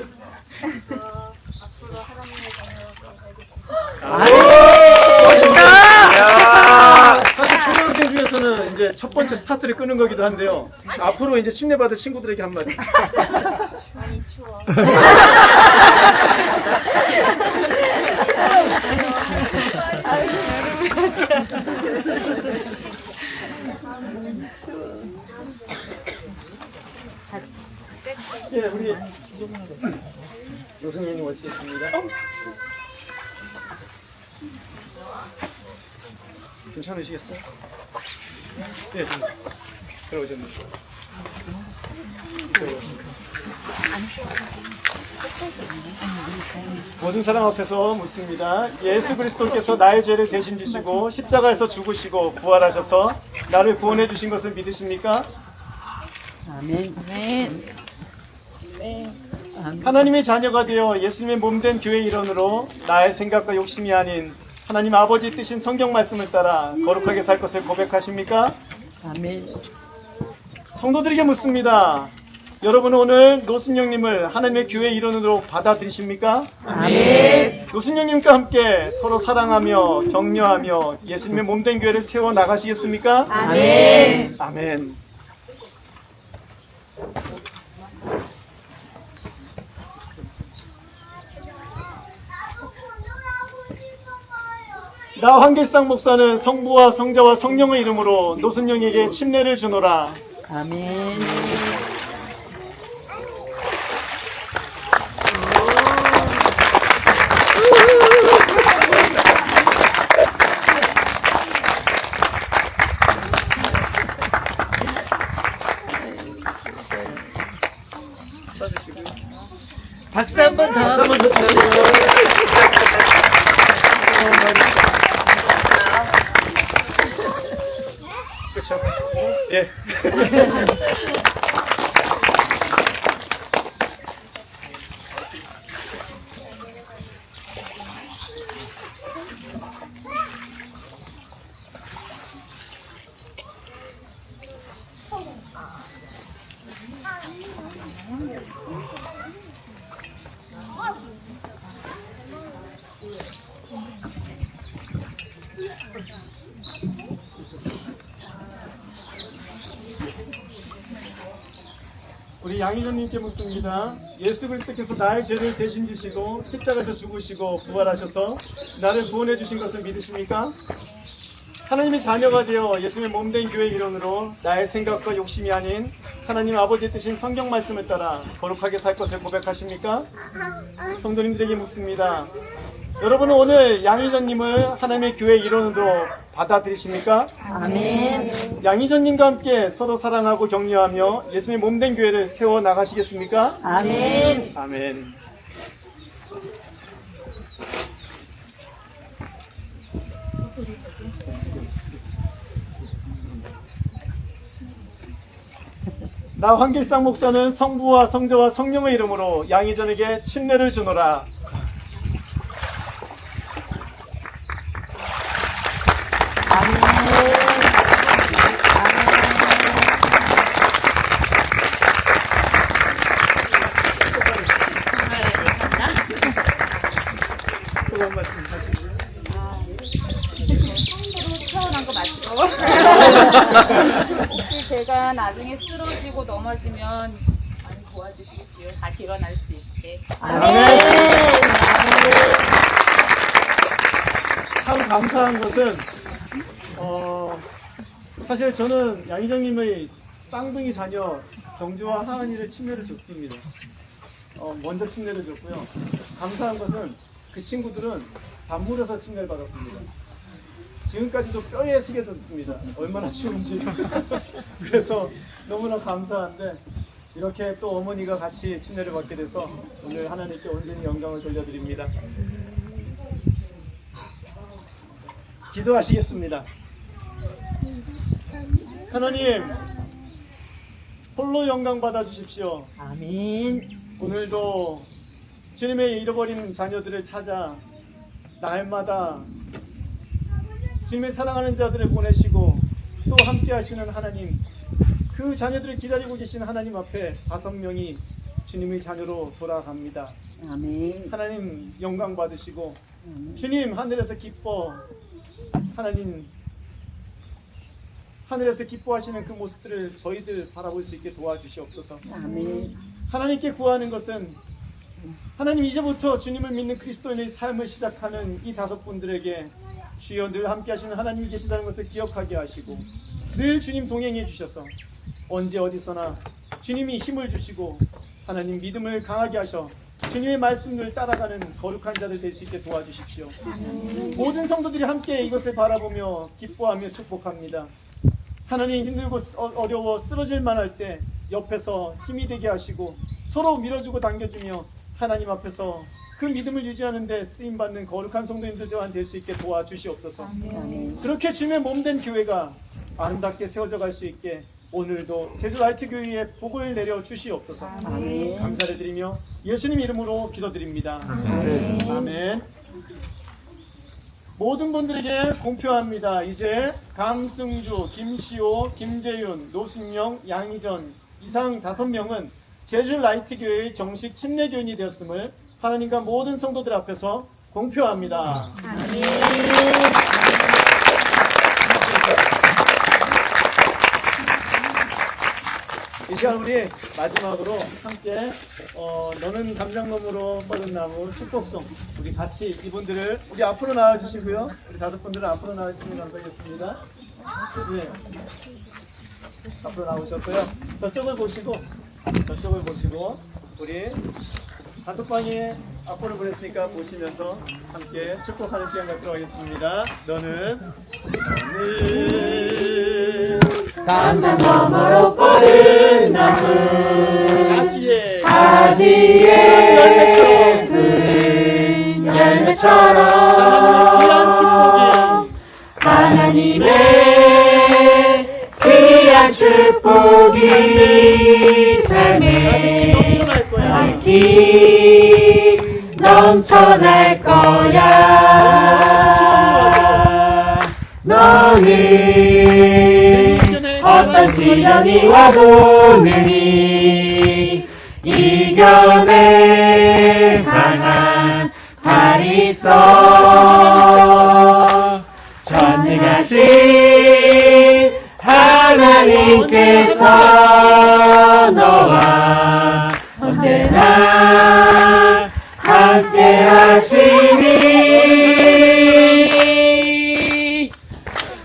사실 초등학생 중에서는 이제 첫 번째 스타트를 끄는 거기도 한데요. 앞으로 이제 침례 받을 친구들에게 한마디. 많이 추워. 예, 우리 노승현님 오시겠습니다. 괜찮으시겠어요? 예, 들어오셨네요. 모든 사람 앞에서 묻습니다. 예수 그리스도께서 나의 죄를 대신 지시고 십자가에서 죽으시고 부활하셔서 나를 구원해 주신 것을 믿으십니까? 아멘. 하나님의 자녀가 되어 예수님의 몸된 교회 일원으로 나의 생각과 욕심이 아닌 하나님 아버지 뜻인 성경 말씀을 따라 거룩하게 살 것을 고백하십니까? 아멘. 성도들에게 묻습니다. 여러분은 오늘 노순영님을 하나님의 교회 일원으로 받아들이십니까? 아멘. 노순영님과 함께 서로 사랑하며 격려하며 예수님의 몸된 교회를 세워 나가시겠습니까? 아멘. 아멘. 나 황길상 목사는 성부와 성자와 성령의 이름으로 노순영에게 침례를 주노라. 아멘. 박수 한 번 더. 박수 한번 더 주세요. 그렇죠. 예. 우리 양희전님께 묻습니다. 예수 그리스도께서 나의 죄를 대신 지시고 십자가에서 죽으시고 부활하셔서 나를 구원해 주신 것을 믿으십니까? 하나님의 자녀가 되어 예수님의 몸된 교회 일원으로 나의 생각과 욕심이 아닌 하나님 아버지의 뜻인 성경 말씀을 따라 거룩하게 살 것을 고백하십니까? 성도님들에게 묻습니다. 여러분은 오늘 양희전님을 하나님의 교회 일원으로 받아들이십니까? 아멘. 양희전님과 함께 서로 사랑하고 격려하며 예수님의 몸된 교회를 세워 나가시겠습니까? 아멘. 아멘. 나 황길상 목사는 성부와 성자와 성령의 이름으로 양희전에게 침례를 주노라. 소감 말씀 하시고요. 태어난 거 맞죠? 혹시 제가 나중에 쓰러지고 넘어지면 도와주십시오. 다시 일어날 수 있게. 참 감사한 것은 사실 저는 양희정님의 쌍둥이 자녀 경주와 하은이를 침례를 줬습니다. 먼저 침례를 줬고요. 감사한 것은 그 친구들은 단물에서 침례를 받았습니다. 지금까지도 뼈에 새겨졌습니다. 얼마나 쉬운지. 그래서 너무나 감사한데 이렇게 또 어머니가 같이 침례를 받게 돼서 오늘 하나님께 온전히 영광을 돌려드립니다. 기도하시겠습니다. 하나님, 홀로 영광 받아 주십시오. 아멘. 오늘도 주님의 잃어버린 자녀들을 찾아 날마다 주님의 사랑하는 자들을 보내시고 또 함께 하시는 하나님, 그 자녀들을 기다리고 계신 하나님 앞에 5명이 주님의 자녀로 돌아갑니다. 아멘. 하나님 영광 받으시고 주님 하늘에서 하나님 하늘에서 기뻐하시는 그 모습들을 저희들 바라볼 수 있게 도와주시옵소서. 아멘. 하나님께 구하는 것은 하나님 이제부터 주님을 믿는 그리스도인의 삶을 시작하는 이 5분들에게 주여 늘 함께 하시는 하나님이 계시다는 것을 기억하게 하시고 늘 주님 동행해 주셔서 언제 어디서나 주님이 힘을 주시고 하나님 믿음을 강하게 하셔 주님의 말씀을 따라가는 거룩한 자들 될 수 있게 도와주십시오. 모든 성도들이 함께 이것을 바라보며 기뻐하며 축복합니다. 하나님 힘들고 어려워 쓰러질 만할 때 옆에서 힘이 되게 하시고 서로 밀어주고 당겨주며 하나님 앞에서 그 믿음을 유지하는 데 쓰임받는 거룩한 성도님들 또한 될 수 있게 도와주시옵소서. 그렇게 주님의 몸된 교회가 아름답게 세워져 갈 수 있게 오늘도 제주 라이트 교회에 복을 내려 주시옵소서. 감사를 드리며 예수님 이름으로 기도드립니다. 아멘. 모든 분들에게 공표합니다. 이제 강승주, 김시호, 김재윤, 노순영, 양희전 이상 5명은 제주 라이트 교회의 정식 침례교인이 되었음을 하나님과 모든 성도들 앞에서 공표합니다. 이 시간 우리 마지막으로 함께 너는 감장나무로 뻗은 나무 축복송 우리 같이 이분들을 우리 앞으로 나와주시고요. 우리 5분들은 앞으로 나와주시면 감사하겠습니다. 네. 앞으로 나오셨고요. 저쪽을 보시고 우리 5방에 앞으로 보냈으니까 보시면서 함께 축복하는 시간 갖도록 하겠습니다. 너는 감장나무로 뻗은 나무 가지에 든 열매처럼 귀한 축복이 하나님의 귀한 축복이 삶에 넘쳐날 거야. 넘쳐날 거야. 너는 어떤 시련이 와도 능히 이겨낼 강한 팔이 있어. 전능하신 하나님께서 너와 언제나 함께 하시니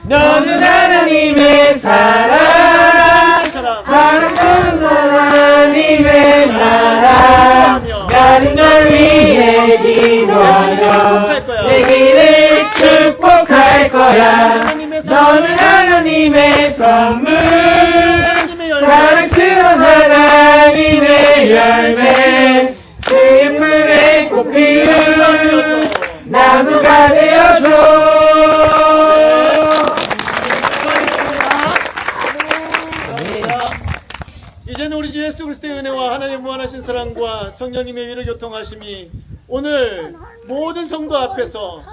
너는 하나님의 사랑 주는 하나님의 사랑 나는 널 위해 기도하며 내 길을 축복할 거야. 너는 하나님의 선물 사랑스러운 하나님의 열매 그 예쁘게 꽃피운 나무가 되어줘. 이제는 우리 주 예수 그리스도의 은혜와 하나님의 무한하신 사랑과 성령님의 위로 교통하심이 오늘 모든 성도 앞에서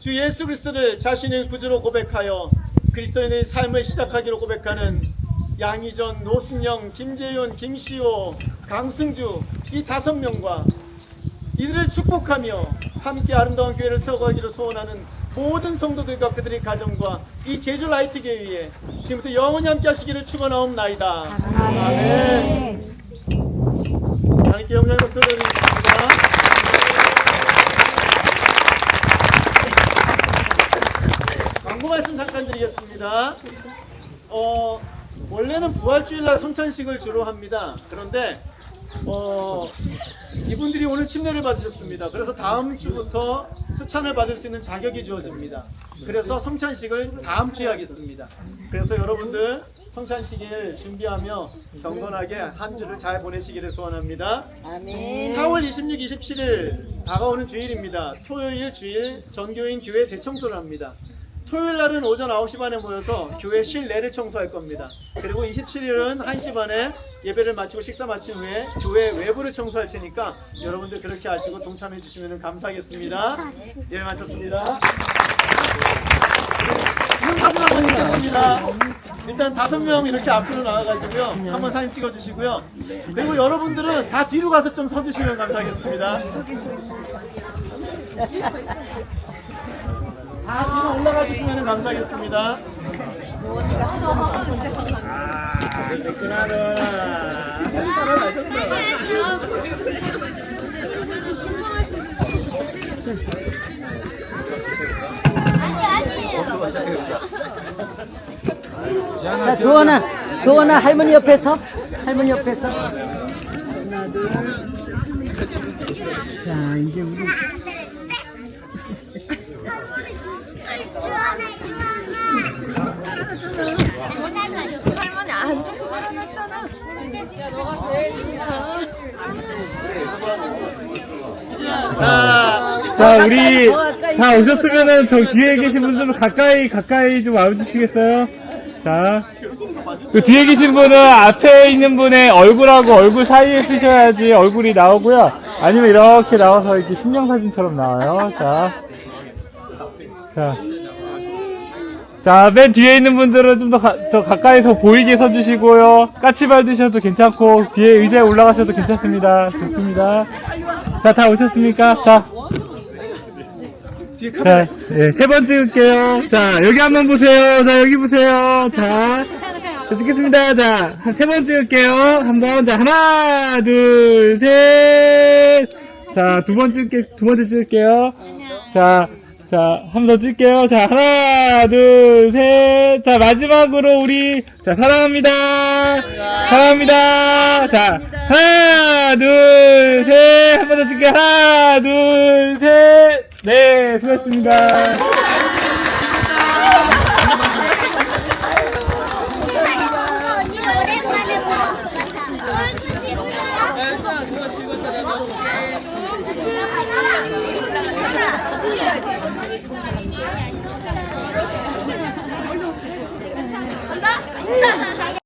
주 예수 그리스도를 자신의 구주로 고백하여 그리스도인의 삶을 시작하기로 고백하는 양희전, 노순영, 김재윤, 김시호, 강승주 이 5명과 이들을 축복하며 함께 아름다운 교회를 세워가기로 소원하는 모든 성도들과 그들의 가정과 이 제주 라이트 교회에 지금부터 영원히 함께 하시기를 축원하옵나이다. 아멘. 함께 영광의 박수 드리겠습니다. 광고 말씀 잠깐 드리겠습니다. 원래는 부활주일날 성찬식을 주로 합니다. 그런데 이분들이 오늘 침례를 받으셨습니다. 그래서 다음 주부터 수찬을 받을 수 있는 자격이 주어집니다. 그래서 성찬식을 다음 주에 하겠습니다. 그래서 여러분들 성찬식을 준비하며 경건하게 한 주를 잘 보내시기를 소원합니다. 4월 26, 27일 다가오는 주일입니다. 토요일 주일 전교인 교회 대청소를 합니다. 토요일 날은 오전 9시 반에 모여서 교회 실내를 청소할 겁니다. 그리고 27일은 1시 반에 예배를 마치고 식사 마친 후에 교회 외부를 청소할 테니까 여러분들 그렇게 하시고 동참해 주시면 감사하겠습니다. 예배 마쳤습니다. 사진 한번 찍겠습니다. 일단 5명 이렇게 앞으로 나와가지고요. 한번 사진 찍어주시고요. 그리고 여러분들은 다 뒤로 가서 좀 서주시면 감사하겠습니다. 다 뒤로 올라가 주시면 감사하겠습니다. 자, 도원아, 할머니 옆에서. 할머니 옆에서. 하나, 둘. 자, 이제 우리. 할머니 안 죽고 살아났잖아. 자, 우리 다 오셨으면은 저 뒤에 계신 분들은 가까이 좀 와주시겠어요? 자, 그 뒤에 계신 분은 앞에 있는 분의 얼굴하고 얼굴 사이에 쓰셔야지 얼굴이 나오고요. 아니면 이렇게 나와서 이렇게 신령사진처럼 나와요. 자, 맨 뒤에 있는 분들은 좀 더 가까이서 보이게 서주시고요. 까치발 드셔도 괜찮고, 뒤에 의자에 올라가셔도 괜찮습니다. 좋습니다. 자, 다 오셨습니까? 자, 네, 3번 찍을게요. 자, 여기 한번 보세요. 자, 여기 보세요. 자, 찍겠습니다. 자, 3번 찍을게요. 한번. 자, 하나, 둘, 셋. 자, 두 번째 찍을게요. 자, 한 번 더 찍을게요. 자, 하나, 둘, 셋. 자, 마지막으로 우리, 자, 사랑합니다. 사랑합니다. 자, 하나, 둘, 셋. 한 번 더 찍을게요. 하나, 둘, 셋. 네, 수고하셨습니다. 간다.